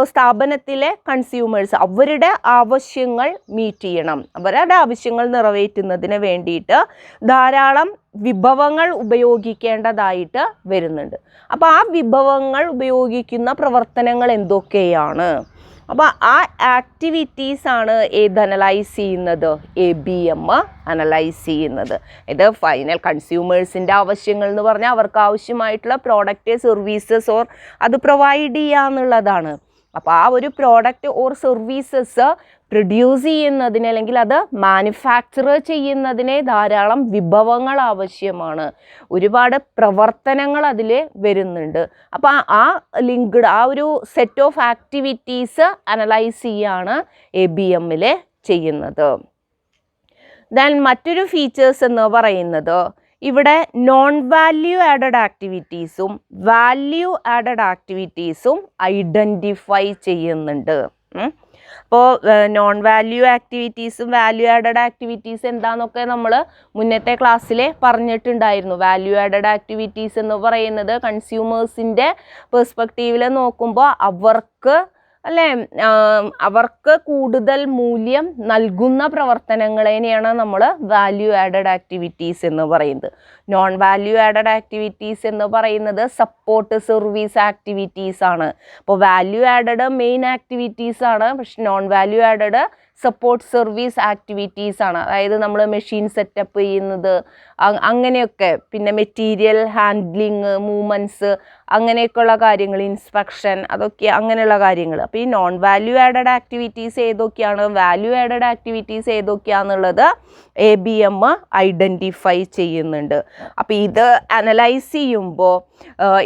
സ്ഥാപനത്തിലെ കൺസ്യൂമേഴ്സ് അവരുടെ ആവശ്യങ്ങൾ മീറ്റ് ചെയ്യണം. അവരുടെ ആവശ്യങ്ങൾ നിറവേറ്റുന്നതിന് വേണ്ടിയിട്ട് ധാരാളം വിഭവങ്ങൾ ഉപയോഗിക്കേണ്ടതായിട്ട് വരുന്നുണ്ട്. അപ്പോൾ ആ വിഭവങ്ങൾ ഉപയോഗിക്കുന്ന പ്രവർത്തനങ്ങൾ എന്തൊക്കെയാണ്? അപ്പോൾ ആ ആക്ടിവിറ്റീസാണ് ഏത് അനലൈസ് ചെയ്യുന്നത്? ABM അനലൈസ് ചെയ്യുന്നത്. ഇത് ഫൈനൽ കൺസ്യൂമേഴ്സിൻ്റെ ആവശ്യങ്ങൾ എന്ന് പറഞ്ഞാൽ അവർക്ക് ആവശ്യമായിട്ടുള്ള പ്രോഡക്റ്റ്, സർവീസസ് ഓർ അത് പ്രൊവൈഡ് ചെയ്യുക എന്നുള്ളതാണ്. അപ്പോൾ ആ ഒരു പ്രോഡക്റ്റ് ഓർ സർവീസസ് പ്രൊഡ്യൂസ് ചെയ്യുന്നതിന് അല്ലെങ്കിൽ അത് മാനുഫാക്ചർ ചെയ്യുന്നതിന് ധാരാളം വിഭവങ്ങൾ ആവശ്യമാണ്, ഒരുപാട് പ്രവർത്തനങ്ങൾ അതിൽ വരുന്നുണ്ട്. അപ്പോൾ ആ ലിങ്ക്ഡ് ആ ഒരു സെറ്റ് ഓഫ് ആക്ടിവിറ്റീസ് അനലൈസ് ചെയ്യാണ് ABMൽ ചെയ്യുന്നത്. ദെൻ മറ്റൊരു ഫീച്ചേഴ്സ് എന്ന് പറയുന്നത്, ഇവിടെ നോൺ വാല്യൂ ആഡഡ് ആക്ടിവിറ്റീസും വാല്യൂ ആഡഡ് ആക്ടിവിറ്റീസും ഐഡൻറ്റിഫൈ ചെയ്യുന്നുണ്ട്. അപ്പോൾ നോൺ വാല്യൂ ആക്ടിവിറ്റീസും വാല്യൂ ആഡഡ് ആക്ടിവിറ്റീസ് എന്താണെന്നൊക്കെ നമ്മൾ മുന്നത്തെ ക്ലാസ്സിൽ പറഞ്ഞിട്ടുണ്ടായിരുന്നു. വാല്യൂ ആഡഡ് ആക്ടിവിറ്റീസ് എന്ന് പറയുന്നത് കൺസ്യൂമേഴ്സിൻ്റെ പെർസ്പെക്റ്റീവിൽ നോക്കുമ്പോൾ അവർക്ക് കൂടുതൽ മൂല്യം നൽകുന്ന പ്രവർത്തനങ്ങളെയാണ് നമ്മൾ വാല്യൂ ആഡഡ് ആക്ടിവിറ്റീസ് എന്ന് പറയുന്നത്. നോൺ വാല്യൂ ആഡഡ് ആക്ടിവിറ്റീസ് എന്ന് പറയുന്നത് സപ്പോർട്ട് സർവീസ് ആക്ടിവിറ്റീസ് ആണ്. അപ്പോൾ വാല്യൂ ആഡഡ് മെയിൻ ആക്ടിവിറ്റീസ് ആണ്, പക്ഷെ non value added support service activities ആണ്. അതായത് നമ്മൾ മെഷീൻ സെറ്റപ്പ് ചെയ്യുന്നത് അങ്ങനെയൊക്കെ, പിന്നെ മെറ്റീരിയൽ ഹാൻഡ്ലിങ്, മൂവ്മെൻറ്റ്സ്, അങ്ങനെയൊക്കെയുള്ള കാര്യങ്ങൾ, ഇൻസ്പെക്ഷൻ, അതൊക്കെ അങ്ങനെയുള്ള കാര്യങ്ങൾ. അപ്പോൾ ഈ നോൺ വാല്യൂ ആഡഡ് ആക്ടിവിറ്റീസ് ഏതൊക്കെയാണ്, വാല്യൂ ആഡഡ് ആക്ടിവിറ്റീസ് ഏതൊക്കെയാണെന്നുള്ളത് ABM ഐഡൻറ്റിഫൈ ചെയ്യുന്നുണ്ട്. അപ്പോൾ ഇത് അനലൈസ് ചെയ്യുമ്പോൾ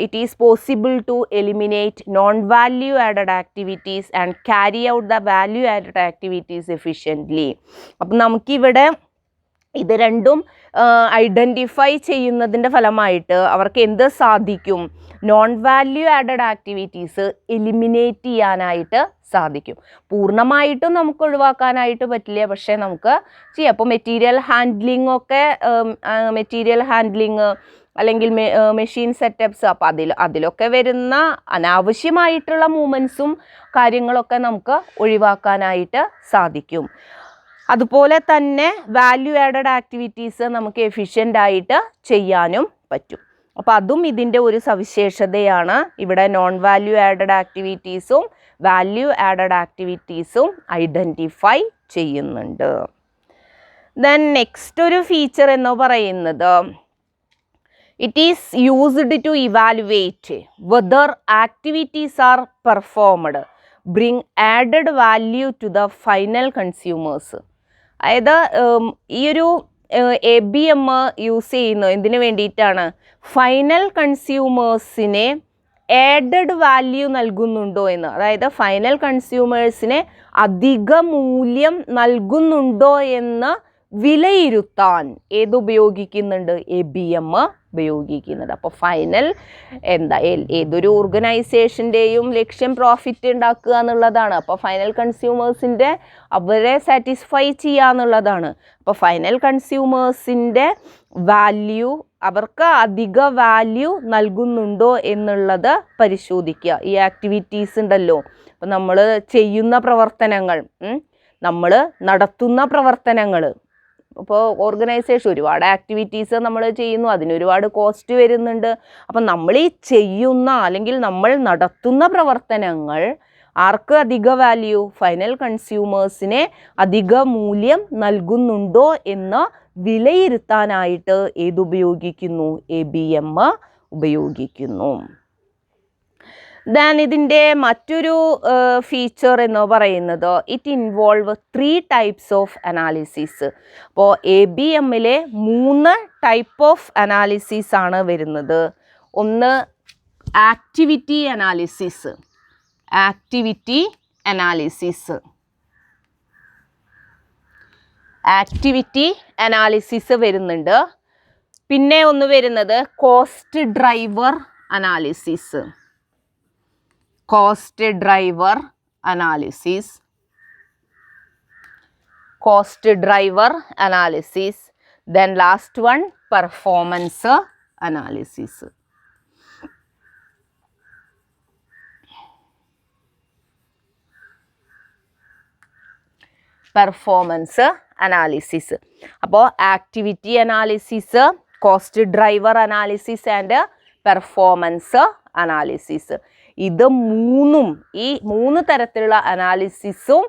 it is possible to eliminate non value added activities and carry out the value added activities efficiently. അപ്പം നമുക്കിവിടെ ഇത് രണ്ടും ഐഡൻറ്റിഫൈ ചെയ്യുന്നതിൻ്റെ ഫലമായിട്ട് അവർക്ക് എന്ത് സാധിക്കും, non value added activities eliminate ചെയ്യാനായിട്ട് സാധിക്കും. പൂർണ്ണമായിട്ടും നമുക്ക് ഒഴിവാക്കാനായിട്ട് പറ്റില്ല, പക്ഷേ നമുക്ക് ചെയ്യാം. അപ്പോൾ മെറ്റീരിയൽ ഹാൻഡ്ലിംഗ് ഒക്കെ, മെറ്റീരിയൽ ഹാൻഡ്ലിങ് അല്ലെങ്കിൽ മെഷീൻ സെറ്റപ്പ്സ്, അപ്പോൾ അതിലൊക്കെ വരുന്ന അനാവശ്യമായിട്ടുള്ള മൂവ്മെൻറ്റ്സും കാര്യങ്ങളൊക്കെ നമുക്ക് ഒഴിവാക്കാനായിട്ട് സാധിക്കും. അതുപോലെ തന്നെ വാല്യൂ ആഡഡ് ആക്ടിവിറ്റീസ് നമുക്ക് എഫിഷ്യൻ്റായിട്ട് ചെയ്യാനും പറ്റും. അപ്പോൾ അതും ഇതിൻ്റെ ഒരു സവിശേഷതയാണ്. ഇവിടെ നോൺ വാല്യൂ ആഡഡ് ആക്ടിവിറ്റീസും വാല്യൂ ആഡഡ് ആക്ടിവിറ്റീസും ഐഡൻറ്റിഫൈ ചെയ്യുന്നുണ്ട്. ദെൻ നെക്സ്റ്റ് ഒരു ഫീച്ചർ എന്ന് പറയുന്നത് it is used to evaluate whether activities are performed bring added value to the final consumers. അതായത് ഈ ഒരു ABM യൂസ് ചെയ്യുന്നത് എന്തിനു വേണ്ടിയിട്ടാണ്, ഫൈനൽ കൺസ്യൂമേഴ്സിനെ ആഡഡ് വാല്യൂ നൽകുന്നുണ്ടോ എന്ന്, അതായത് ഫൈനൽ കൺസ്യൂമേഴ്സിനെ അധിക മൂല്യം നൽകുന്നുണ്ടോ എന്ന് വിലയിരുത്താൻ ഏതുപയോഗിക്കുന്നുണ്ട്, ABM ഉപയോഗിക്കുന്നുണ്ട്. അപ്പോൾ ഫൈനൽ ഏതൊരു ഓർഗനൈസേഷൻ്റെയും ലക്ഷ്യം പ്രോഫിറ്റ് ഉണ്ടാക്കുക എന്നുള്ളതാണ്. അപ്പോൾ ഫൈനൽ കൺസ്യൂമേഴ്സിൻ്റെ അവരെ സാറ്റിസ്ഫൈ ചെയ്യുക എന്നുള്ളതാണ്. അപ്പോൾ ഫൈനൽ കൺസ്യൂമേഴ്സിൻ്റെ വാല്യൂ, അവർക്ക് അധിക വാല്യൂ നൽകുന്നുണ്ടോ എന്നുള്ളത് പരിശോധിക്കുക. ഈ ആക്ടിവിറ്റീസ് ഉണ്ടല്ലോ, അപ്പോൾ നമ്മൾ ചെയ്യുന്ന പ്രവർത്തനങ്ങൾ, നമ്മൾ നടത്തുന്ന പ്രവർത്തനങ്ങൾ, അപ്പോൾ ഓർഗനൈസേഷൻ ഒരുപാട് ആക്ടിവിറ്റീസ് നമ്മൾ ചെയ്യുന്നു, അതിനൊരുപാട് കോസ്റ്റ് വരുന്നുണ്ട്. അപ്പം നമ്മൾ ഈ ചെയ്യുന്ന അല്ലെങ്കിൽ നമ്മൾ നടത്തുന്ന പ്രവർത്തനങ്ങൾ ആർക്ക് അധിക വാല്യൂ, ഫൈനൽ കൺസ്യൂമേഴ്സിനെ അധിക മൂല്യം നൽകുന്നുണ്ടോ എന്ന് വിലയിരുത്താനായിട്ട് ഏതുപയോഗിക്കുന്നു, ABM ഉപയോഗിക്കുന്നു. ദെൻ ഇതിൻ്റെ മറ്റൊരു ഫീച്ചർ എന്ന് പറയുന്നത് it involve 3 types of analysis. അപ്പോൾ ABMലെ 3 ടൈപ്പ് ഓഫ് അനാലിസിസ് ആണ് വരുന്നത്. ഒന്ന് ആക്ടിവിറ്റി അനാലിസിസ്, ആക്ടിവിറ്റി അനാലിസിസ് വരുന്നുണ്ട്. പിന്നെ ഒന്ന് വരുന്നത് cost driver analysis, then last one performance analysis. അപ്പോൾ activity analysis, cost driver analysis and performance analysis, ഇത് മൂന്നും, ഈ 3 തരത്തിലുള്ള അനാലിസിസും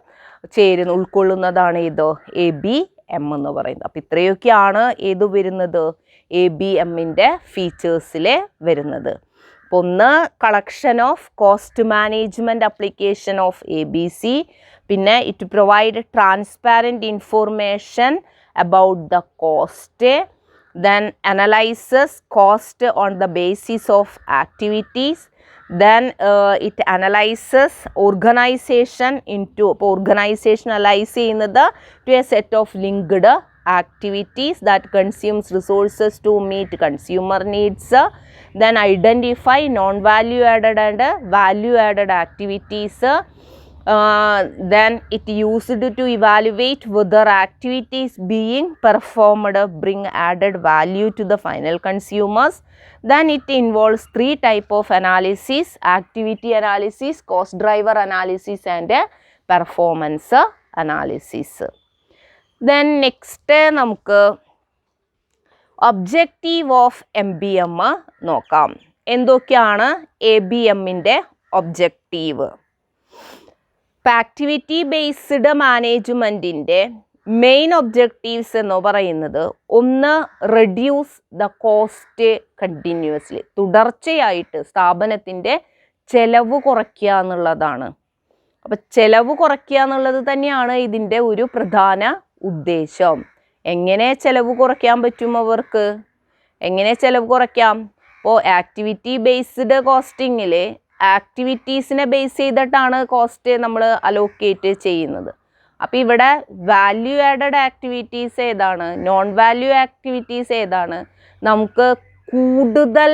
ഉൾക്കൊള്ളുന്നതാണ് ഇത് ABM എന്ന് പറയുന്നത്. അപ്പോൾ ഇത്രയൊക്കെയാണ് ഏത് വരുന്നത്, ABMൻ്റെ ഫീച്ചേഴ്സിൽ വരുന്നത്. അപ്പോൾ ഒന്ന് collection of cost management application of ABC, പിന്നെ it provide transparent information about the cost, then analyzes cost on the basis of activities, then it analyzes organization into, organization analyze ചെയ്യുന്നത് to a set of linked activities that consumes resources to meet consumer needs, then identify non-value added and value added activities, then it used to evaluate whether activities being performed bring added value to the final consumers. Then it involves 3 type of analysis: activity analysis, cost driver analysis and performance analysis. Then next നമുക്ക് objective of MBM നോക്കാം. എന്തൊക്കെയാണ് ABMൻ്റെ objective? ഇപ്പം activity based മാനേജ്മെൻറ്റിൻ്റെ main objectives എന്ന് പറയുന്നത് ഒന്ന് reduce the cost continuously, തുടർച്ചയായിട്ട് സ്ഥാപനത്തിൻ്റെ ചെലവ് കുറയ്ക്കുക എന്നുള്ളതാണ്. അപ്പം ചെലവ് കുറയ്ക്കുക എന്നുള്ളത് തന്നെയാണ് ഇതിൻ്റെ ഒരു പ്രധാന ഉദ്ദേശം. എങ്ങനെ ചെലവ് കുറയ്ക്കാൻ പറ്റും അവർക്ക്? എങ്ങനെ ചെലവ് കുറയ്ക്കാം? ഇപ്പോൾ ആക്ടിവിറ്റി ബേസ്ഡ് കോസ്റ്റിങ്ങിൽ ആക്ടിവിറ്റീസിനെ ബേസ് ചെയ്തിട്ടാണ് കോസ്റ്റ് നമ്മൾ അലോക്കേറ്റ് ചെയ്യുന്നത്. അപ്പോൾ ഇവിടെ വാല്യൂ ആഡഡ് ആക്ടിവിറ്റീസ് ഏതാണ്, നോൺ വാല്യൂ ആക്ടിവിറ്റീസ് ഏതാണ്, നമുക്ക് കൂടുതൽ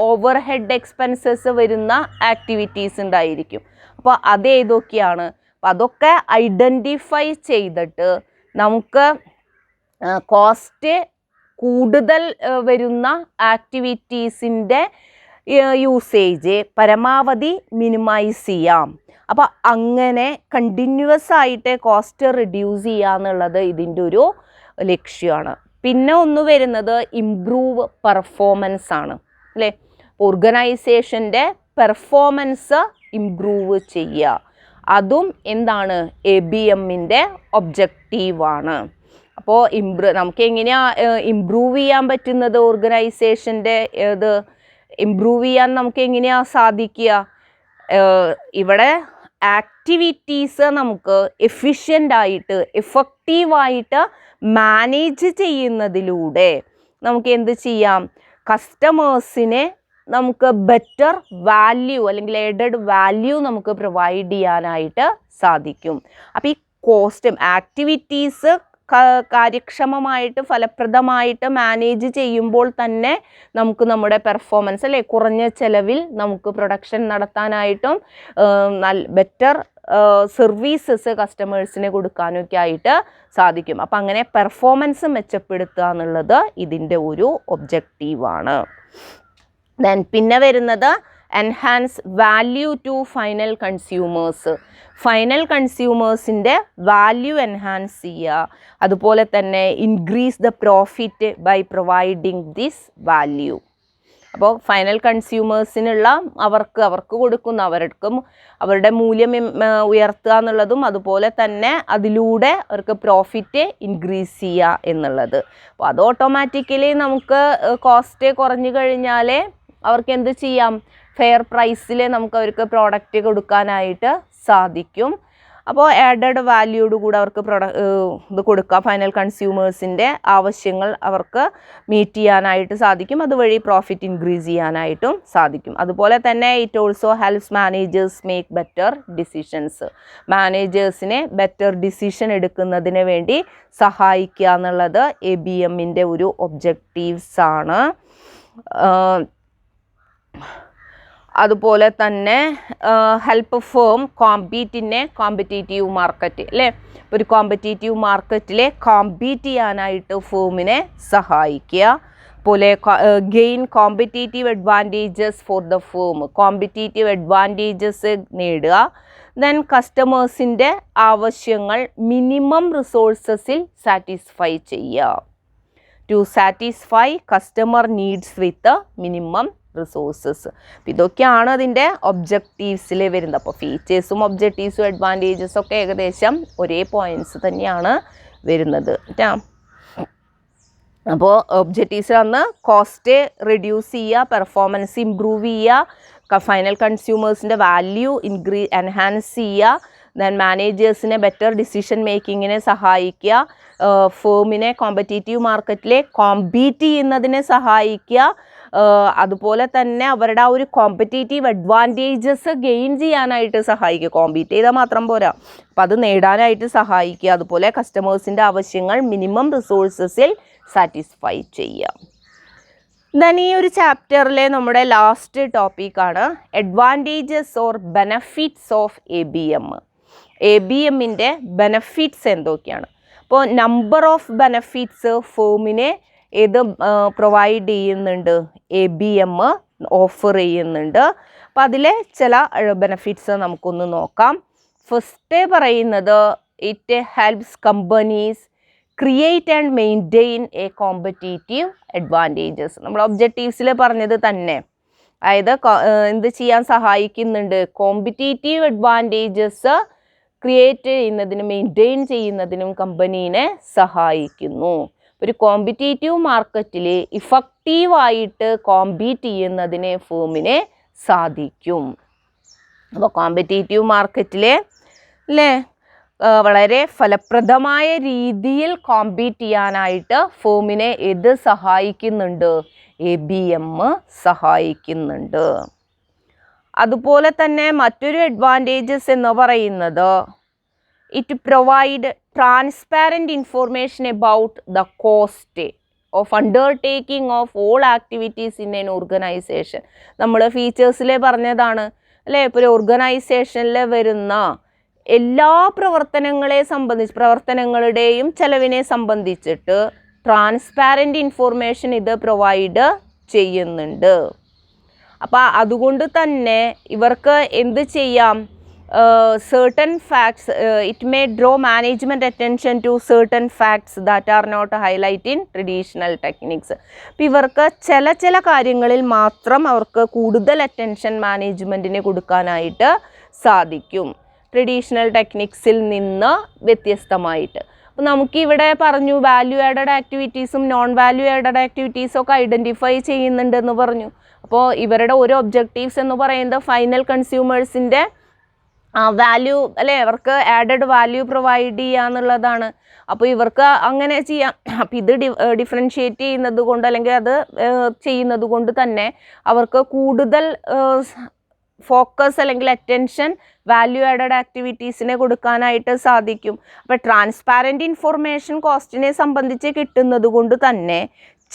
ഓവർ ഹെഡ് എക്സ്പെൻസസ് വരുന്ന ആക്ടിവിറ്റീസ് ഉണ്ടായിരിക്കും. അപ്പോൾ അത് ഏതൊക്കെയാണ്? അപ്പോൾ അതൊക്കെ ഐഡൻറ്റിഫൈ ചെയ്തിട്ട് നമുക്ക് കോസ്റ്റ് കൂടുതൽ വരുന്ന ആക്ടിവിറ്റീസിൻ്റെ യൂസേജ് പരമാവധി മിനിമൈസ് ചെയ്യാം. അപ്പോൾ അങ്ങനെ കണ്ടിന്യൂസ് ആയിട്ട് കോസ്റ്റ് റിഡ്യൂസ് ചെയ്യുക എന്നുള്ളത് ഇതിൻ്റെ ഒരു ലക്ഷ്യമാണ്. പിന്നെ ഒന്ന് വരുന്നത് ഇംപ്രൂവ് പെർഫോമൻസ് ആണ്, അല്ലേ? ഓർഗനൈസേഷൻ്റെ പെർഫോമൻസ് ഇംപ്രൂവ് ചെയ്യുക, അതും എന്താണ് ABMൻ്റെ ഒബ്ജക്റ്റീവാണ്. അപ്പോൾ നമുക്ക് എങ്ങനെയാണ് ഇംപ്രൂവ് ചെയ്യാൻ പറ്റുന്നത്? ഓർഗനൈസേഷൻ്റെ ഇത് ഇംപ്രൂവ് ചെയ്യാൻ നമുക്ക് എങ്ങനെയാണ് സാധിക്കുക? ഇവിടെ ആക്ടിവിറ്റീസ് നമുക്ക് എഫിഷ്യൻ്റായിട്ട് എഫക്റ്റീവായിട്ട് മാനേജ് ചെയ്യുന്നതിലൂടെ നമുക്ക് എന്ത് ചെയ്യാം? കസ്റ്റമേഴ്സിനെ നമുക്ക് ബെറ്റർ വാല്യൂ അല്ലെങ്കിൽ ആഡഡ് വാല്യൂ നമുക്ക് പ്രൊവൈഡ് ചെയ്യാനായിട്ട് സാധിക്കും. അപ്പോൾ ഈ കോസ്റ്റും ആക്ടിവിറ്റീസ് കാര്യക്ഷമമായിട്ട് ഫലപ്രദമായിട്ട് മാനേജ് ചെയ്യുമ്പോൾ തന്നെ നമുക്ക് നമ്മുടെ പെർഫോമൻസ്, അല്ലേ, കുറഞ്ഞ ചെലവിൽ നമുക്ക് പ്രൊഡക്ഷൻ നടത്താനായിട്ടും ബെറ്റർ സർവീസസ് കസ്റ്റമേഴ്സിന് കൊടുക്കാനൊക്കെ ആയിട്ട് സാധിക്കും. അപ്പം അങ്ങനെ പെർഫോമൻസ് മെച്ചപ്പെടുത്തുക എന്നുള്ളത് ഇതിൻ്റെ ഒരു ഒബ്ജക്റ്റീവാണ്. ദെൻ പിന്നെ വരുന്നത് enhance value to final consumers. Final കൺസ്യൂമേഴ്സിൻ്റെ വാല്യൂ എൻഹാൻസ് ചെയ്യുക, അതുപോലെ തന്നെ increase the profit by providing this value. അപ്പോൾ ഫൈനൽ കൺസ്യൂമേഴ്സിനുള്ള അവർക്ക് കൊടുക്കുന്ന അവരുടെ മൂല്യം ഉയർത്തുക എന്നുള്ളതും അതുപോലെ തന്നെ അതിലൂടെ അവർക്ക് പ്രോഫിറ്റ് ഇൻക്രീസ് ചെയ്യുക എന്നുള്ളത്. അപ്പോൾ അത് ഓട്ടോമാറ്റിക്കലി നമുക്ക് കോസ്റ്റ് കുറഞ്ഞു കഴിഞ്ഞാൽ അവർക്ക് എന്ത് ചെയ്യാം? ഫെയർ പ്രൈസിൽ നമുക്ക് അവർക്ക് പ്രോഡക്റ്റ് കൊടുക്കാനായിട്ട് സാധിക്കും. അപ്പോൾ ആഡഡ് വാല്യൂയോട് കൂടെ അവർക്ക് ഇത് കൊടുക്കാം, ഫൈനൽ കൺസ്യൂമേഴ്സിൻ്റെ ആവശ്യങ്ങൾ അവർക്ക് മീറ്റ് ചെയ്യാനായിട്ട് സാധിക്കും. അതുവഴി പ്രോഫിറ്റ് ഇൻക്രീസ് ചെയ്യാനായിട്ടും സാധിക്കും. അതുപോലെ തന്നെ it also helps managers make better decisions. മാനേജേഴ്സിനെ ബെറ്റർ ഡിസിഷൻ എടുക്കുന്നതിന് വേണ്ടി സഹായിക്കുക എന്നുള്ളത് ABMൻ്റെ ഒരു ഒബ്ജക്റ്റീവ്സ് ആണ്. അതുപോലെ തന്നെ help firm compete in a competitive market, അല്ലേ? ഒരു കോമ്പറ്റീറ്റീവ് മാർക്കറ്റിലെ കോമ്പീറ്റ് ചെയ്യാനായിട്ട് ഫേമിനെ സഹായിക്കുക. പോലെ gain competitive advantages for the firm, competitive advantages നേടുക. ദെൻ കസ്റ്റമേഴ്സിൻ്റെ ആവശ്യങ്ങൾ മിനിമം റിസോഴ്സസിൽ സാറ്റിസ്ഫൈ ചെയ്യുക. To satisfy customer needs with minimum resources. ഇതൊക്കെയാണ് അതിൻ്റെ ഒബ്ജക്റ്റീവ്സിൽ വരുന്നത്. അപ്പോൾ ഫീച്ചേഴ്സും ഒബ്ജക്റ്റീവ്സും അഡ്വാൻറ്റേജസും ഒക്കെ ഏകദേശം ഒരേ പോയിൻറ്റ്സ് തന്നെയാണ് വരുന്നത്. അപ്പോൾ ഒബ്ജക്റ്റീവ്സ് അന്ന് കോസ്റ്റ് റിഡ്യൂസ് ചെയ്യുക, പെർഫോമൻസ് ഇംപ്രൂവ് ചെയ്യുക, ഫൈനൽ കൺസ്യൂമേഴ്സിൻ്റെ വാല്യൂ എൻഹാൻസ് ചെയ്യുക, ദെൻ മാനേജേഴ്സിനെ ബെറ്റർ ഡിസിഷൻ മേക്കിങ്ങിനെ സഹായിക്കുക, ഫേമിനെ കോമ്പറ്റീറ്റീവ് മാർക്കറ്റിലെ കോമ്പീറ്റ് ചെയ്യുന്നതിനെ സഹായിക്കുക, അതുപോലെ തന്നെ അവരുടെ ആ ഒരു കോമ്പറ്റീറ്റീവ് അഡ്വാൻറ്റേജസ് ഗെയിൻ ചെയ്യാനായിട്ട് സഹായിക്കുക. കോമ്പീറ്റ് ചെയ്താൽ മാത്രം പോരാ, അപ്പം അത് നേടാനായിട്ട് സഹായിക്കുക. അതുപോലെ കസ്റ്റമേഴ്സിൻ്റെ ആവശ്യങ്ങൾ മിനിമം റിസോഴ്സസിൽ സാറ്റിസ്ഫൈ ചെയ്യുക. ദെൻ ഈ ഒരു ചാപ്റ്ററിലെ നമ്മുടെ ലാസ്റ്റ് ടോപ്പിക്കാണ് advantages or benefits of ABM. ABMൻ്റെ ബെനഫിറ്റ്സ് എന്തൊക്കെയാണ്? അപ്പോൾ നമ്പർ ഓഫ് ബെനഫിറ്റ്സ് ഫേമിനെ ഏത് പ്രൊവൈഡ് ചെയ്യുന്നുണ്ട്? ABM ഓഫർ ചെയ്യുന്നുണ്ട്. അപ്പോൾ അതിലെ ചില ബെനഫിറ്റ്സ് നമുക്കൊന്ന് നോക്കാം. ഫസ്റ്റ് പറയുന്നത് it helps companies create and maintain A competitive advantages. നമ്മൾ ഒബ്ജക്റ്റീവ്സിൽ പറഞ്ഞത് തന്നെ അതായത് എന്ത് ചെയ്യാൻ സഹായിക്കുന്നുണ്ട്, കോമ്പറ്റീറ്റീവ് അഡ്വാൻറ്റേജസ് ക്രിയേറ്റ് ചെയ്യുന്നതിനും മെയിൻറ്റെയിൻ ചെയ്യുന്നതിനും കമ്പനീനെ സഹായിക്കുന്നു. ഒരു കോമ്പറ്റീറ്റീവ് മാർക്കറ്റിൽ ഇഫക്റ്റീവായിട്ട് കോമ്പീറ്റ് ചെയ്യുന്നതിന് ഫേമിനെ സാധിക്കും. അപ്പോൾ കോമ്പറ്റീറ്റീവ് മാർക്കറ്റിൽ അല്ലേ വളരെ ഫലപ്രദമായ രീതിയിൽ കോമ്പീറ്റ് ചെയ്യാനായിട്ട് ഫേമിനെ ഇത് സഹായിക്കുന്നുണ്ട്, ABM സഹായിക്കുന്നുണ്ട്. അതുപോലെ തന്നെ മറ്റൊരു അഡ്വാൻറ്റേജസ് എന്ന് പറയുന്നത് it provide transparent information about the cost of undertaking of all activities in N organisation. നമ്മൾ ഫീച്ചേഴ്സിൽ പറഞ്ഞതാണ് അല്ലേ, ഇപ്പോൾ ഒരു ഓർഗനൈസേഷനിൽ വരുന്ന എല്ലാ പ്രവർത്തനങ്ങളുടെയും ചെലവിനെ സംബന്ധിച്ചിട്ട് ട്രാൻസ്പാരൻറ്റ് ഇൻഫോർമേഷൻ ഇത് പ്രൊവൈഡ് ചെയ്യുന്നുണ്ട്. അപ്പോൾ അതുകൊണ്ട് തന്നെ ഇവർക്ക് എന്ത് ചെയ്യാം, certain facts, it may draw management attention to certain facts that are not highlighted in traditional techniques. അപ്പോൾ ഇവർക്ക് ചില കാര്യങ്ങളിൽ മാത്രം അവർക്ക് കൂടുതൽ അറ്റൻഷൻ മാനേജ്മെൻറ്റിന് കൊടുക്കാനായിട്ട് സാധിക്കും, ട്രഡീഷണൽ ടെക്നിക്സിൽ നിന്ന് വ്യത്യസ്തമായിട്ട്. അപ്പോൾ നമുക്കിവിടെ പറഞ്ഞു വാല്യൂ ആഡഡ് ആക്ടിവിറ്റീസും നോൺ വാല്യൂ ആഡഡ് ആക്ടിവിറ്റീസും ഒക്കെ ഐഡൻറ്റിഫൈ ചെയ്യുന്നുണ്ടെന്ന് പറഞ്ഞു. അപ്പോൾ ഇവരുടെ ഒരു ഒബ്ജക്റ്റീവ്സ് എന്ന് പറയുന്നത് ഫൈനൽ കൺസ്യൂമേഴ്സിൻ്റെ വാല്യൂ അല്ലേ, അവർക്ക് ആഡഡ് വാല്യൂ പ്രൊവൈഡ് ചെയ്യുക എന്നുള്ളതാണ്. അപ്പോൾ ഇവർക്ക് അങ്ങനെ ചെയ്യാം. അപ്പോൾ ഇത് ഡിഫറൻഷ്യേറ്റ് ചെയ്യുന്നത് കൊണ്ട് അല്ലെങ്കിൽ അത് ചെയ്യുന്നത് കൊണ്ട് തന്നെ അവർക്ക് കൂടുതൽ ഫോക്കസ് അല്ലെങ്കിൽ അറ്റൻഷൻ വാല്യൂ ആഡഡ് ആക്ടിവിറ്റീസിനെ കൊടുക്കാനായിട്ട് സാധിക്കും. അപ്പോൾ ട്രാൻസ്പാരൻറ്റ് ഇൻഫോർമേഷൻ കോസ്റ്റിനെ സംബന്ധിച്ച് കിട്ടുന്നത് കൊണ്ട് തന്നെ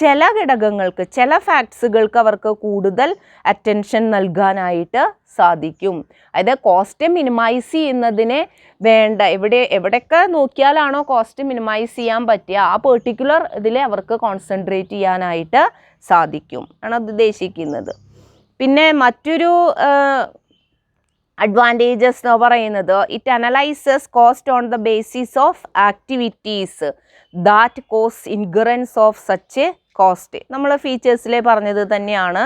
ചില ഘടകങ്ങൾക്ക് ചില ഫാക്ട്സുകൾക്ക് അവർക്ക് കൂടുതൽ അറ്റൻഷൻ നൽകാനായിട്ട് സാധിക്കും. അതായത് കോസ്റ്റ് മിനിമൈസ് ചെയ്യുന്നതിന് വേണ്ട എവിടെയൊക്കെ നോക്കിയാലാണോ കോസ്റ്റ് മിനിമൈസ് ചെയ്യാൻ പറ്റുക ആ പെർട്ടിക്കുലർ ഇതിൽ അവർക്ക് കോൺസെൻട്രേറ്റ് ചെയ്യാനായിട്ട് സാധിക്കും ആണ് അത് ഉദ്ദേശിക്കുന്നത്. പിന്നെ മറ്റൊരു അഡ്വാൻറ്റേജസ് എന്ന് പറയുന്നത് it analyses cost on the basis of activities that cause incurrence of such cost. നമ്മൾ ഫീച്ചേഴ്സിലെ പറഞ്ഞത് തന്നെയാണ്.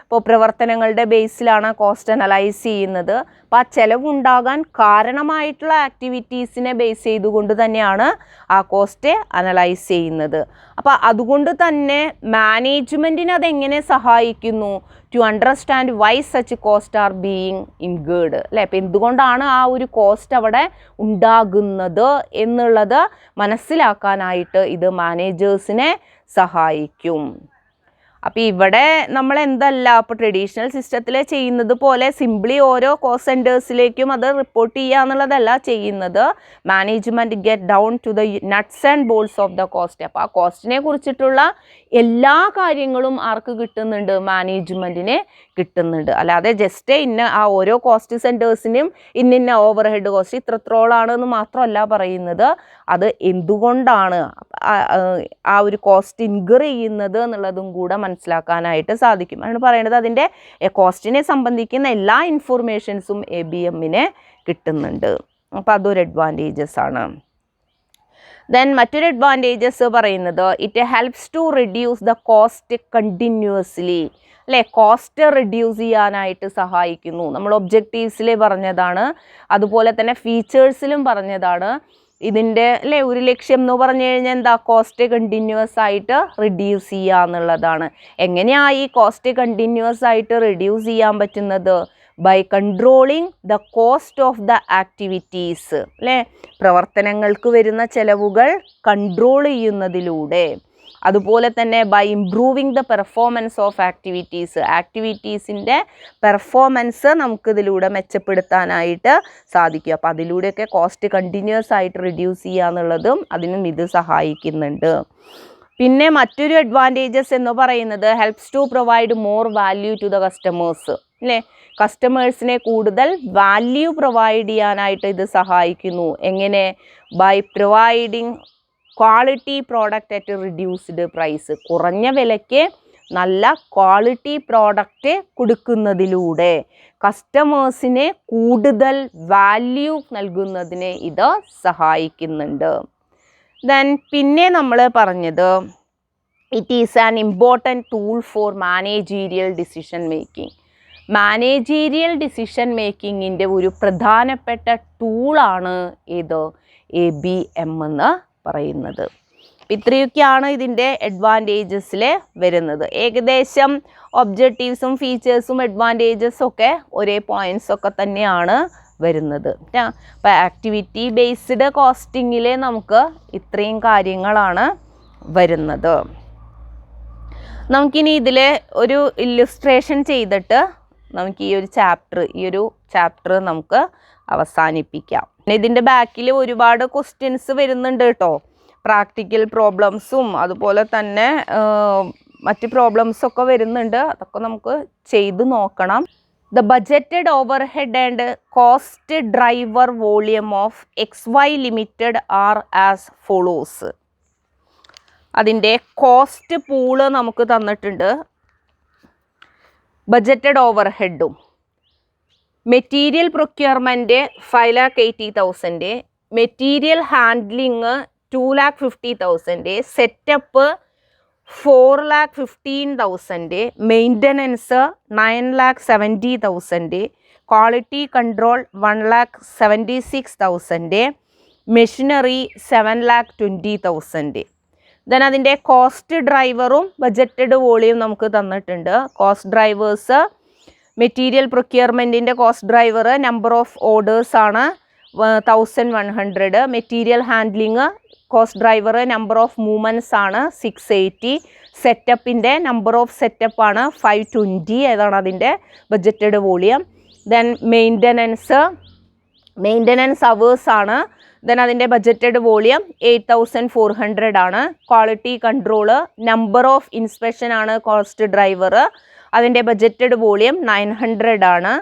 ഇപ്പോൾ പ്രവർത്തനങ്ങളുടെ ബേസിലാണ് കോസ്റ്റ് അനലൈസ് ചെയ്യുന്നത്. അപ്പോൾ ആ ചിലവുണ്ടാകാൻ കാരണമായിട്ടുള്ള ആക്ടിവിറ്റീസിനെ ബേസ് ചെയ്തുകൊണ്ട് തന്നെയാണ് ആ കോസ്റ്റ് അനലൈസ് ചെയ്യുന്നത്. അപ്പോൾ അതുകൊണ്ട് തന്നെ മാനേജ്മെൻറ്റിന് അതെങ്ങനെ സഹായിക്കുന്നു, to understand why such cost are being incurred അല്ലേ. അപ്പോൾ എന്തുകൊണ്ടാണ് ആ ഒരു കോസ്റ്റ് അവിടെ ഉണ്ടാകുന്നത് എന്നുള്ളത് മനസ്സിലാക്കാനായിട്ട് ഇത് മാനേജേഴ്സിനെ സഹായിക്കും. അപ്പോൾ ഇവിടെ നമ്മൾ എന്തല്ല അപ്പോൾ ട്രഡീഷണൽ സിസ്റ്റത്തിൽ ചെയ്യുന്നത് പോലെ സിംപ്ലി ഓരോ കോസ്റ്റ് സെൻറ്റേഴ്സിലേക്കും അത് റിപ്പോർട്ട് ചെയ്യുക എന്നുള്ളതല്ല ചെയ്യുന്നത്. Management get down to the nuts and bolts of the cost. അപ്പോൾ ആ കോസ്റ്റിനെ കുറിച്ചിട്ടുള്ള എല്ലാ കാര്യങ്ങളും ആർക്ക് കിട്ടുന്നുണ്ട്, മാനേജ്മെൻറ്റിന് കിട്ടുന്നുണ്ട്. അല്ലാതെ ജസ്റ്റ് ആ ഓരോ കോസ്റ്റ് സെൻറ്റേഴ്സിനും ഇന്ന ഓവർ ഹെഡ് കോസ്റ്റ് ഇത്രത്തോളാണെന്ന് മാത്രമല്ല പറയുന്നത്, അത് എന്തുകൊണ്ടാണ് ആ ഒരു കോസ്റ്റ് ഇൻകർ ചെയ്യുന്നത് എന്നുള്ളതും കൂടെ മനസ്സിലാക്കാനായിട്ട് സാധിക്കും. ആണ് പറയുന്നത് അതിൻ്റെ കോസ്റ്റിനെ സംബന്ധിക്കുന്ന എല്ലാ ഇൻഫോർമേഷൻസും ABMന് കിട്ടുന്നുണ്ട്. അപ്പോൾ അതൊരു അഡ്വാൻറ്റേജസ് ആണ്. ദെൻ മറ്റൊരു അഡ്വാൻറ്റേജസ് പറയുന്നത് it helps to reduce the cost continuously അല്ലേ. കോസ്റ്റ് റിഡ്യൂസ് ചെയ്യാനായിട്ട് സഹായിക്കുന്നു. നമ്മൾ ഒബ്ജക്റ്റീവ്സിൽ പറഞ്ഞതാണ്, അതുപോലെ തന്നെ ഫീച്ചേഴ്സിലും പറഞ്ഞതാണ്. ഇതിൻ്റെ അല്ലേ ഒരു ലക്ഷ്യം എന്ന് പറഞ്ഞു കഴിഞ്ഞാൽ എന്താ, കോസ്റ്റ് കണ്ടിന്യൂസ് ആയിട്ട് റിഡ്യൂസ് ചെയ്യുക എന്നുള്ളതാണ്. എങ്ങനെയാണ് ഈ കോസ്റ്റ് കണ്ടിന്യൂസ് ആയിട്ട് റിഡ്യൂസ് ചെയ്യാൻ പറ്റുന്നത്, by controlling the cost of the activities അല്ലേ. പ്രവർത്തനങ്ങൾക്ക് വരുന്ന ചെലവുകൾ കൺട്രോൾ ചെയ്യുന്നതിലൂടെ, അതുപോലെ തന്നെ by improving the performance of ആക്ടിവിറ്റീസിൻ്റെ പെർഫോമൻസ് നമുക്കിതിലൂടെ മെച്ചപ്പെടുത്താനായിട്ട് സാധിക്കും. അപ്പോൾ അതിലൂടെയൊക്കെ കോസ്റ്റ് കണ്ടിന്യൂസ് ആയിട്ട് റിഡ്യൂസ് ചെയ്യുക എന്നുള്ളതും അതിനും ഇത് സഹായിക്കുന്നുണ്ട്. പിന്നെ മറ്റൊരു അഡ്വാൻറ്റേജസ് എന്ന് പറയുന്നത് helps to provide more value to the customers അല്ലേ. കസ്റ്റമേഴ്സിനെ കൂടുതൽ വാല്യൂ പ്രൊവൈഡ് ചെയ്യാനായിട്ട് ഇത് സഹായിക്കുന്നു. എങ്ങനെ, by providing quality product at reduced price. കുറഞ്ഞ വിലയ്ക്ക് നല്ല ക്വാളിറ്റി പ്രോഡക്റ്റ് കൊടുക്കുന്നതിലൂടെ കസ്റ്റമേഴ്സിന് കൂടുതൽ വാല്യൂ നൽകുന്നതിന് ഇത് സഹായിക്കുന്നുണ്ട്. ദെൻ പിന്നെ നമ്മൾ പറഞ്ഞത് it is an important tool for managerial decision making managerial decision മേക്കിങ്ങിൻ്റെ ഒരു പ്രധാനപ്പെട്ട ടൂളാണ് ഇത് ABM എന്ന് പറയുന്നത്. ഇത്രയൊക്കെയാണ് ഇതിൻ്റെ അഡ്വാൻറ്റേജസിൽ വരുന്നത്. ഏകദേശം ഒബ്ജക്റ്റീവ്സും ഫീച്ചേഴ്സും അഡ്വാൻറ്റേജസും ഒക്കെ ഒരേ പോയിൻറ്റ്സ് ഒക്കെ തന്നെയാണ് വരുന്നത്. അപ്പോൾ ആക്ടിവിറ്റി ബേസ്ഡ് കോസ്റ്റിങ്ങിൽ നമുക്ക് ഇത്രയും കാര്യങ്ങളാണ് വരുന്നത്. നമുക്കിനി ഇതിൽ ഒരു ഇല്ലുസ്ട്രേഷൻ ചെയ്തിട്ട് നമുക്ക് ഈ ഒരു ചാപ്റ്റർ നമുക്ക് അവസാനിപ്പിക്കാം. ഇതിൻ്റെ ബാക്കിൽ ഒരുപാട് ക്വസ്റ്റ്യൻസ് വരുന്നുണ്ട് കേട്ടോ. പ്രാക്ടിക്കൽ പ്രോബ്ലംസും അതുപോലെ തന്നെ മറ്റ് പ്രോബ്ലംസൊക്കെ വരുന്നുണ്ട്. അതൊക്കെ നമുക്ക് ചെയ്ത് നോക്കണം. The budgeted overhead and cost driver volume of XY Limited are as follows. അതിൻ്റെ കോസ്റ്റ് പൂള് നമുക്ക് തന്നിട്ടുണ്ട്. ബഡ്ജറ്റഡ് ഓവർഹെഡും material procurement 5,80,000, material handling 2,50,000, setup 4,15,000, maintenance 9,70,000, quality control 1,76,000, machinery 7,20,000. Then അതിൻ്റെ കോസ്റ്റ് ഡ്രൈവറും ബഡ്ജറ്റഡ് വോളിയം നമുക്ക് തന്നിട്ടുണ്ട്. കോസ്റ്റ് ഡ്രൈവേഴ്സ് മെറ്റീരിയൽ പ്രൊക്യൂർമെൻറ്റിൻ്റെ cost driver number of orders ആണ് 1,100. Material handling cost driver number of movements ആണ് 680. സെറ്റപ്പിൻ്റെ നമ്പർ ഓഫ് സെറ്റപ്പ് ആണ് 520. ഏതാണ് അതിൻ്റെ budgeted volume. Then maintenance hours ആണ്. ദെൻ അതിൻ്റെ ബഡ്ജറ്റഡ് വോളിയം 8,400 ആണ്. Quality control number of inspection ആണ് കോസ്റ്റ് ഡ്രൈവർ. അതിൻ്റെ ബഡ്ജറ്റഡ് വോളിയം 900 ആണ്.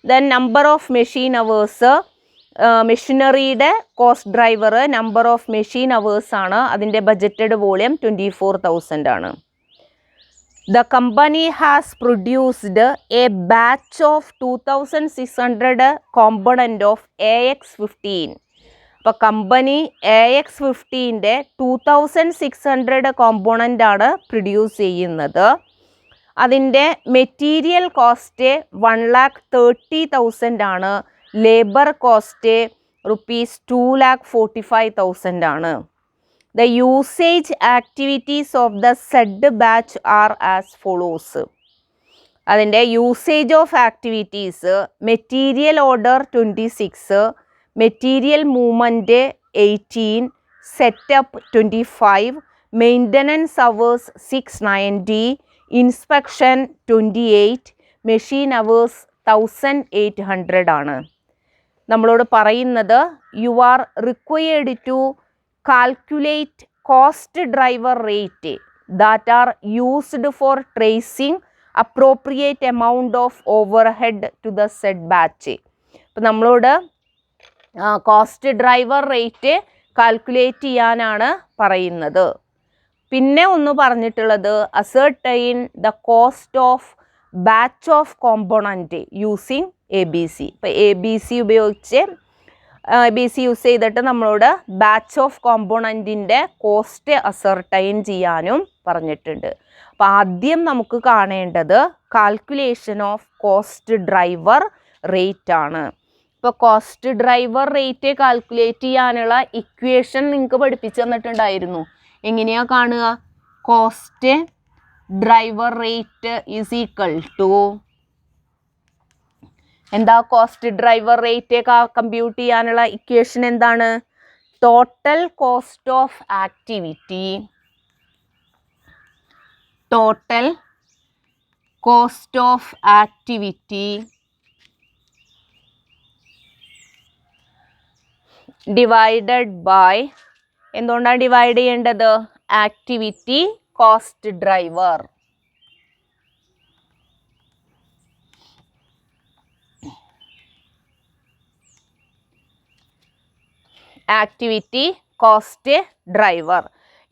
Then number of machine hours മെഷീനറിയുടെ cost driver number of machine hours ആണ്. അതിൻ്റെ ബഡ്ജറ്റഡ് വോളിയം 24,000 ആണ്. The company has produced a batch of 2,600 component of AX15. അപ്പോൾ company AX15ൻ്റെ 2,600 component ആണ് produce ചെയ്യുന്നത്. അതിൻ്റെ മെറ്റീരിയൽ കോസ്റ്റ് 1,30,000 ആണ്. ലേബർ കോസ്റ്റ് ₹2,45,000 ആണ്. The usage activities of the said batch are as follows. അതിൻ്റെ usage of activities material order 26, material movement 18, setup 25, maintenance hours 690, inspection 28, machine hours 1,800 ആണ്. നമ്മളോട് പറയുന്നത് you are required to calculate cost driver rate that are used for tracing appropriate amount of overhead to the said batch. അപ്പം നമ്മളോട് cost driver rate calculate ചെയ്യാനാണ് പറയുന്നത്. പിന്നെ ഒന്ന് പറഞ്ഞിട്ടുള്ളത് ascertain the cost of batch of component using ABC. ഇപ്പോൾ ABC ഉപയോഗിച്ച് ABC use ചെയ്തിട്ട് നമ്മളോട് ബാച്ച് ഓഫ് കോമ്പോണൻറ്റിൻ്റെ കോസ്റ്റ് അസർട്ടൈൻ ചെയ്യാനും പറഞ്ഞിട്ടുണ്ട്. അപ്പോൾ ആദ്യം നമുക്ക് കാണേണ്ടത് calculation of cost driver rate ആണ്. ഇപ്പോൾ കോസ്റ്റ് ഡ്രൈവർ റേറ്റ് കാൽക്കുലേറ്റ് ചെയ്യാനുള്ള ഇക്വേഷൻ നിങ്ങൾക്ക് പഠിപ്പിച്ചു തന്നിട്ടുണ്ടായിരുന്നു. എങ്ങനെയാണ് കാണുക? Cost driver rate is equal to എന്താ? കോസ്റ്റ് ഡ്രൈവർ റേറ്റ് കമ്പ്യൂട്ട് ചെയ്യാനുള്ള ഇക്വേഷൻ എന്താണ്? Total cost of activity, total cost of activity divided by, എന്തുകൊണ്ടാണ് ഡിവൈഡ് ചെയ്യേണ്ടത്? Activity cost driver. Activity cost driver.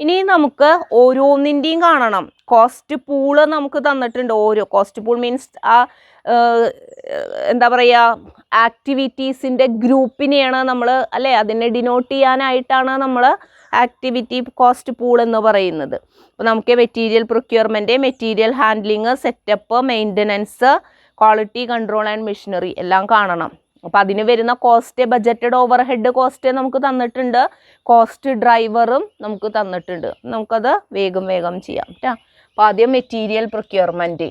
ഇനി നമുക്ക് ഓരോന്നിൻ്റെയും കാണണം. കോസ്റ്റ് പൂള് നമുക്ക് തന്നിട്ടുണ്ട്. ഓരോ കോസ്റ്റ് പൂൾ മീൻസ് എന്താ പറയുക, ആക്ടിവിറ്റീസിൻ്റെ ഗ്രൂപ്പിനെയാണ് നമ്മൾ അല്ലേ, അതിനെ ഡിനോട്ട് ചെയ്യാനായിട്ടാണ് നമ്മൾ ആക്ടിവിറ്റി കോസ്റ്റ് പൂൾ എന്ന് പറയുന്നത്. അപ്പോൾ നമുക്ക് material procurement, material handling, setup, maintenance, quality control and machinery എല്ലാം കാണണം. അപ്പോൾ അതിന് വരുന്ന cost, budgeted over head cost നമുക്ക് തന്നിട്ടുണ്ട്, കോസ്റ്റ് ഡ്രൈവറും നമുക്ക് തന്നിട്ടുണ്ട്. നമുക്കത് വേഗം വേഗം ചെയ്യാം കേട്ടോ. അപ്പോൾ ആദ്യം മെറ്റീരിയൽ പ്രൊക്യൂർമെൻറ്റ്.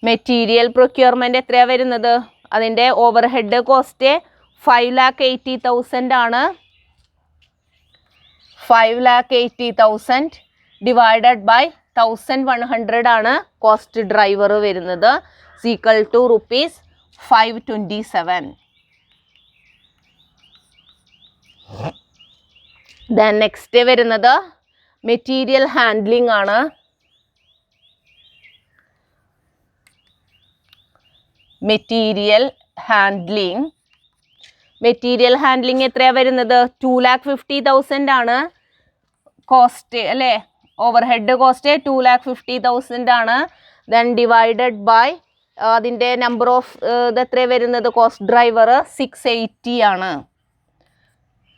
മെറ്റീരിയൽ പ്രൊക്യൂർമെൻറ്റ് എത്രയാണ് വരുന്നത്? അതിൻ്റെ ഓവർ ഹെഡ് കോസ്റ്റ് 5,80,000 ആണ്. 5,80,000 ഡിവൈഡഡ് ബൈ 1,100 ആണ് കോസ്റ്റ് ഡ്രൈവർ വരുന്നത്. Equal to ₹527. ദെൻ നെക്സ്റ്റ് വരുന്നത് മെറ്റീരിയൽ ഹാൻഡ്ലിംഗ് ആണ്. മെറ്റീരിയൽ ഹാൻഡ്ലിംഗ് എത്രയാണ് വരുന്നത്? 2,50,000 ആണ് കോസ്റ്റ് അല്ലേ? ഓവർ ഹെഡ് കോസ്റ്റ് 2,50,000 ആണ്. ദെൻ ഡിവൈഡഡ് ബൈ അതിൻ്റെ നമ്പർ ഓഫ് ഇത് എത്രയാണ് വരുന്നത്? കോസ്റ്റ് ഡ്രൈവർ 680 ആണ്.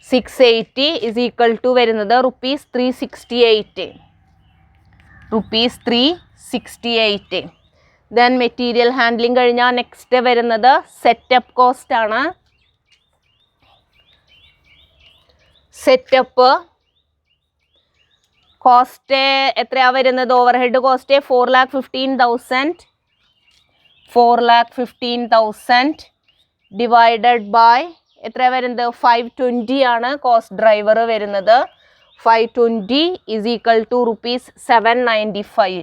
680 ഇസ് ഈക്വൽ ടു വരുന്നത് ₹368. ദെൻ മെറ്റീരിയൽ ഹാൻഡ്ലിംഗ് കഴിഞ്ഞാൽ നെക്സ്റ്റ് വരുന്നത് സെറ്റപ്പ് കോസ്റ്റ് ആണ്. സെറ്റപ്പ് കോസ്റ്റ് എത്രയാണ് വരുന്നത്? Overhead cost 4,15,000 divided by എത്രയാണ് വരുന്നത്? 520 ആണ് കോസ്റ്റ് ഡ്രൈവർ വരുന്നത്. 520 is equal to ₹795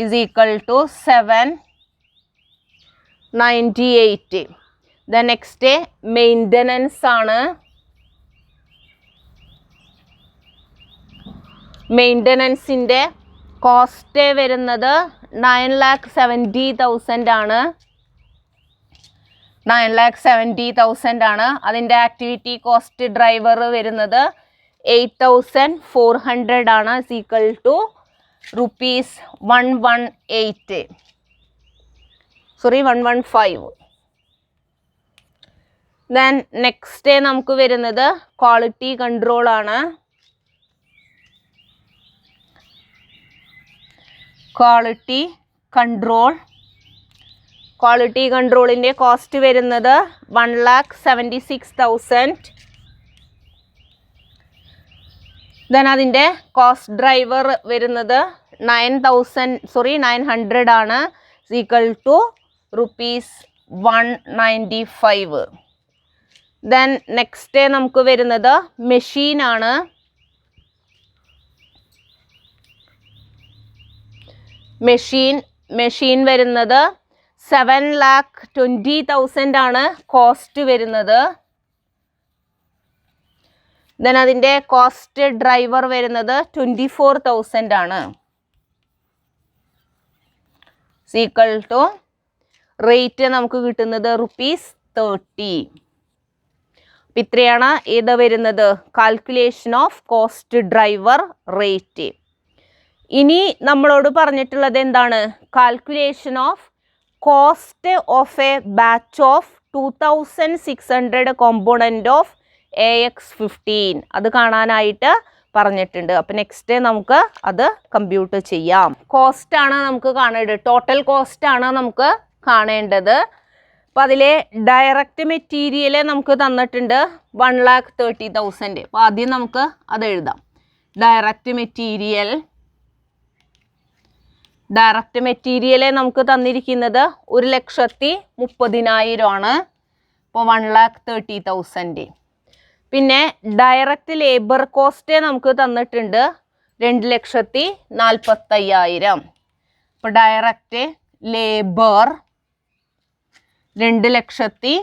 is equal to 798. Then next maintenance ആണ്. മെയിൻ്റനൻസിൻ്റെ കോസ്റ്റ് വരുന്നത് 9,70,000 ആണ്. 9,70,000 ആണ്. അതിൻ്റെ ആക്ടിവിറ്റി കോസ്റ്റ് ഡ്രൈവർ വരുന്നത് 8,400 ആണ്. Equal to ₹115. ദെൻ നെക്സ്റ്റ് നമുക്ക് വരുന്നത് ക്വാളിറ്റി കൺട്രോൾ ആണ്. ക്വാളിറ്റി കൺട്രോളിൻ്റെ കോസ്റ്റ് വരുന്നത് 1,76,000. ദെൻ അതിൻ്റെ കോസ്റ്റ് ഡ്രൈവർ വരുന്നത് 900 ആണ്. Equal to ₹195. ദെൻ നെക്സ്റ്റ് നമുക്ക് വരുന്നത് മെഷീൻ ആണ്. മെഷീൻ വരുന്നത് 7,20,000 ആണ് കോസ്റ്റ് വരുന്നത്. ദെൻ അതിൻ്റെ കോസ്റ്റ് ഡ്രൈവർ വരുന്നത് 24,000 ആണ്. ഈക്വൽ ടു റേറ്റ് നമുക്ക് കിട്ടുന്നത് ₹30. ഇത്രയാണ് ഇത് വരുന്നത് calculation of cost driver rate. ഇനി നമ്മളോട് പറഞ്ഞിട്ടുള്ളത് എന്താണ്? Calculation of cost of A batch of 2,600 component of AX15 അത് കാണാനായിട്ട് പറഞ്ഞിട്ടുണ്ട്. അപ്പം നെക്സ്റ്റ് നമുക്ക് അത് കമ്പ്യൂട്ട് ചെയ്യാം. കോസ്റ്റാണ് നമുക്ക് കാണേണ്ടത്, ടോട്ടൽ കോസ്റ്റാണ് നമുക്ക് കാണേണ്ടത്. അപ്പോൾ അതിൽ ഡയറക്റ്റ് മെറ്റീരിയൽ നമുക്ക് തന്നിട്ടുണ്ട് 1,30,000. അപ്പോൾ ആദ്യം നമുക്ക് അത് എഴുതാം. ഡയറക്റ്റ് മെറ്റീരിയൽ നമുക്ക് തന്നിരിക്കുന്നത് 1,30,000 ആണ്. അപ്പോൾ 1,30,000. പിന്നെ ഡയറക്റ്റ് ലേബർ കോസ്റ്റ് നമുക്ക് തന്നിട്ടുണ്ട് 2,45,000. അപ്പോൾ ഡയറക്റ്റ് ലേബർ 2,00,000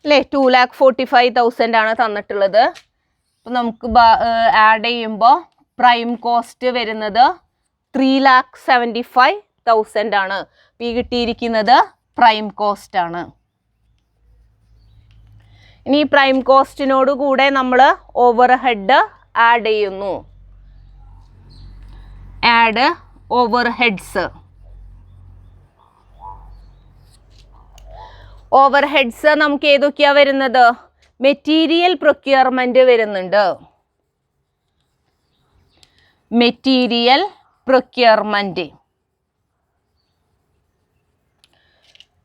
അല്ലേ? 2,45,000 ആണ് തന്നിട്ടുള്ളത്. അപ്പോൾ നമുക്ക് ആഡ് ചെയ്യുമ്പോൾ പ്രൈം കോസ്റ്റ് വരുന്നത് 3,75,000 ആണ്. ഈ കിട്ടിയിരിക്കുന്നത് പ്രൈം കോസ്റ്റ് ആണ്. ഇനി പ്രൈം കോസ്റ്റിനോട് കൂടെ നമ്മൾ ഓവർ ഹെഡ് ആഡ് ചെയ്യുന്നു. Add overheads. Overheads നമുക്ക് ഏതൊക്കെയാണ് വരുന്നത്? മെറ്റീരിയൽ പ്രൊക്യൂർമെൻറ്റ് വരുന്നുണ്ട്. Material procurement.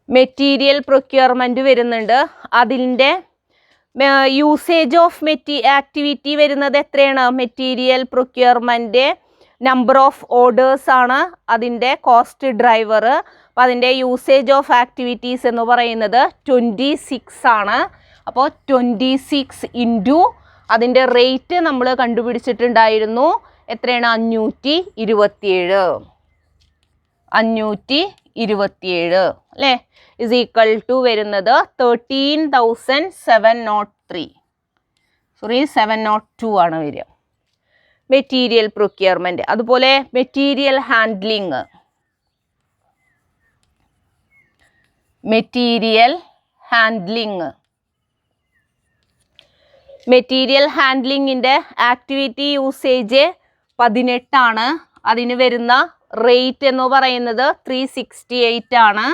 മെറ്റീരിയൽ പ്രൊക്യൂർമെൻറ്റ് വരുന്നുണ്ട്. അതിൻ്റെ യൂസേജ് ഓഫ് ആക്ടിവിറ്റി വരുന്നത് എത്രയാണ്? Material procurement number of orders ആണ് അതിൻ്റെ കോസ്റ്റ് ഡ്രൈവർ. അപ്പോൾ അതിൻ്റെ യൂസേജ് ഓഫ് ആക്ടിവിറ്റീസ് എന്ന് പറയുന്നത് 26 ആണ്. അപ്പോൾ 26 ഇൻറ്റു അതിൻ്റെ റേറ്റ് നമ്മൾ കണ്ടുപിടിച്ചിട്ടുണ്ടായിരുന്നു. എത്രയാണ്? 527. 527 അല്ലേ? ഇസ് ഈക്വൽ ടു വരുന്നത് 13,703. സോറി 702 ആണ് വരിക. Material procurement. അതുപോലെ material handling. Material handling. Material ഹാൻഡ്ലിങ്ങിൻ്റെ ആക്ടിവിറ്റി യൂസേജ് 18 ആണ്. അതിന് വരുന്ന റേറ്റ് എന്ന് പറയുന്നത് 368 ആണ്.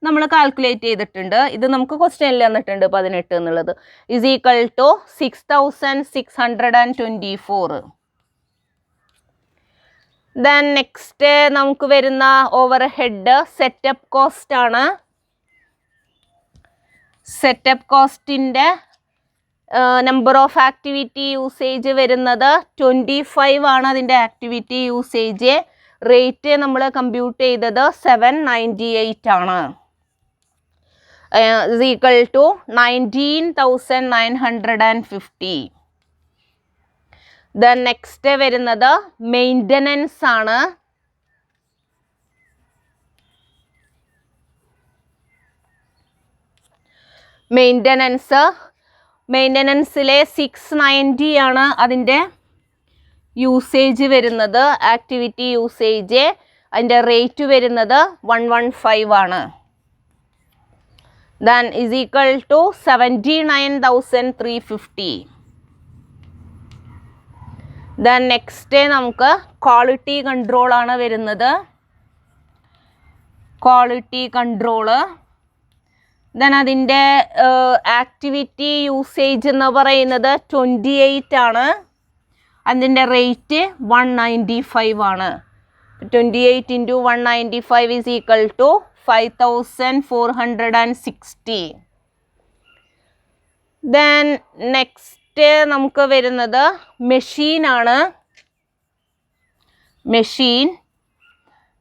നമ്മൾ കാൽക്കുലേറ്റ് ചെയ്തിട്ടുണ്ട്. ഇത് നമുക്ക് ക്വസ്റ്റ്യനിൽ തന്നിട്ടുണ്ട് 18 എന്നുള്ളത്. Is equal to 6,624. Then next നമുക്ക് വരുന്ന ഓവർ ഹെഡ് സെറ്റപ്പ് കോസ്റ്റ് ആണ്. സെറ്റപ്പ് കോസ്റ്റിൻ്റെ നമ്പർ ഓഫ് ആക്ടിവിറ്റി യൂസേജ് വരുന്നത് 25 ആണ്. അതിൻ്റെ ആക്ടിവിറ്റി യൂസേജ് റേറ്റ് നമ്മൾ കമ്പ്യൂട്ട് ചെയ്തത് 798 ആണ്. Is equal to 19,950. Then next വരുന്നത് മെയിൻ്റനൻസ് ആണ്. മെയിൻ്റനൻസിലെ 690 ആണ് അതിൻ്റെ യൂസേജ് വരുന്നത്. ആക്ടിവിറ്റി യൂസേജ് അതിൻ്റെ റേറ്റ് വരുന്നത് 115 ആണ്. Then is equal to 79,350. Then next നമുക്ക് ക്വാളിറ്റി കൺട്രോൾ ആണ് വരുന്നത്. Quality control. ദെൻ അതിൻ്റെ ആക്ടിവിറ്റി യൂസേജ് എന്ന് പറയുന്നത് 28 ആണ്. അതിൻ്റെ റേറ്റ് 195 ആണ്. 28 into 195 is equal to 5,460. Then next നമുക്ക് വരുന്നത് മെഷീനാണ്. മെഷീൻ.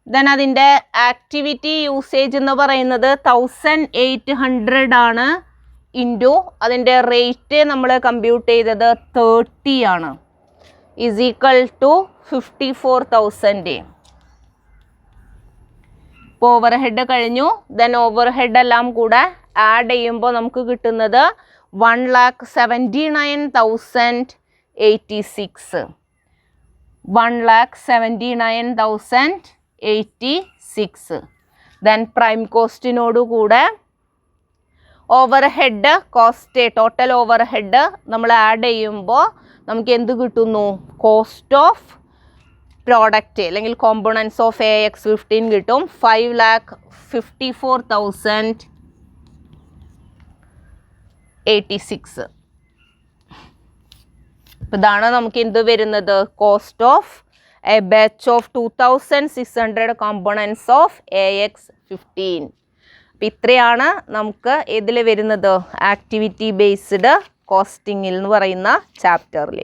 ദെൻ അതിൻ്റെ ആക്ടിവിറ്റി യൂസേജ് എന്ന് പറയുന്നത് 1800 ആണ്. ഇൻറ്റു അതിൻ്റെ റേറ്റ് നമ്മൾ കമ്പ്യൂട്ട് ചെയ്തത് 30 ആണ്. Is equal to 54,000. ഇപ്പോൾ ഓവർ ഹെഡ് കഴിഞ്ഞു. ദെൻ ഓവർ ഹെഡ് എല്ലാം കൂടെ ആഡ് ചെയ്യുമ്പോൾ നമുക്ക് കിട്ടുന്നത് 1,79,086. 1,79,086. ദെൻ പ്രൈം കോസ്റ്റിനോട് കൂടെ over head cost, total over head നമ്മൾ ആഡ് ചെയ്യുമ്പോൾ നമുക്ക് എന്ത് കിട്ടുന്നു? കോസ്റ്റ് ഓഫ് പ്രോഡക്റ്റ് അല്ലെങ്കിൽ കോമ്പോണൻസ് ഓഫ് AX15 കിട്ടും. 5,54,086. ഇതാണ് നമുക്ക് എന്ത് വരുന്നത്? Cost of A batch of 2,600 components of AX15. അപ്പം ഇത്രയാണ് നമുക്ക് ഇതിൽ വരുന്നത് ആക്ടിവിറ്റി ബേസ്ഡ് കോസ്റ്റിംഗിൽ എന്ന് പറയുന്ന ചാപ്റ്ററിൽ.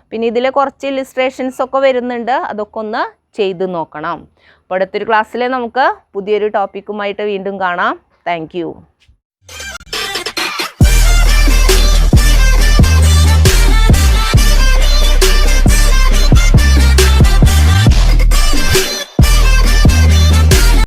പിന്നെ ഇതിൽ കുറച്ച് ഇല്ലുസ്ട്രേഷൻസ് ഒക്കെ വരുന്നുണ്ട്. അതൊക്കെ ഒന്ന് ചെയ്ത് നോക്കണം. അപ്പോൾ അടുത്തൊരു ക്ലാസ്സിൽ നമുക്ക് പുതിയൊരു ടോപ്പിക്കുമായിട്ട് വീണ്ടും കാണാം. Thank you.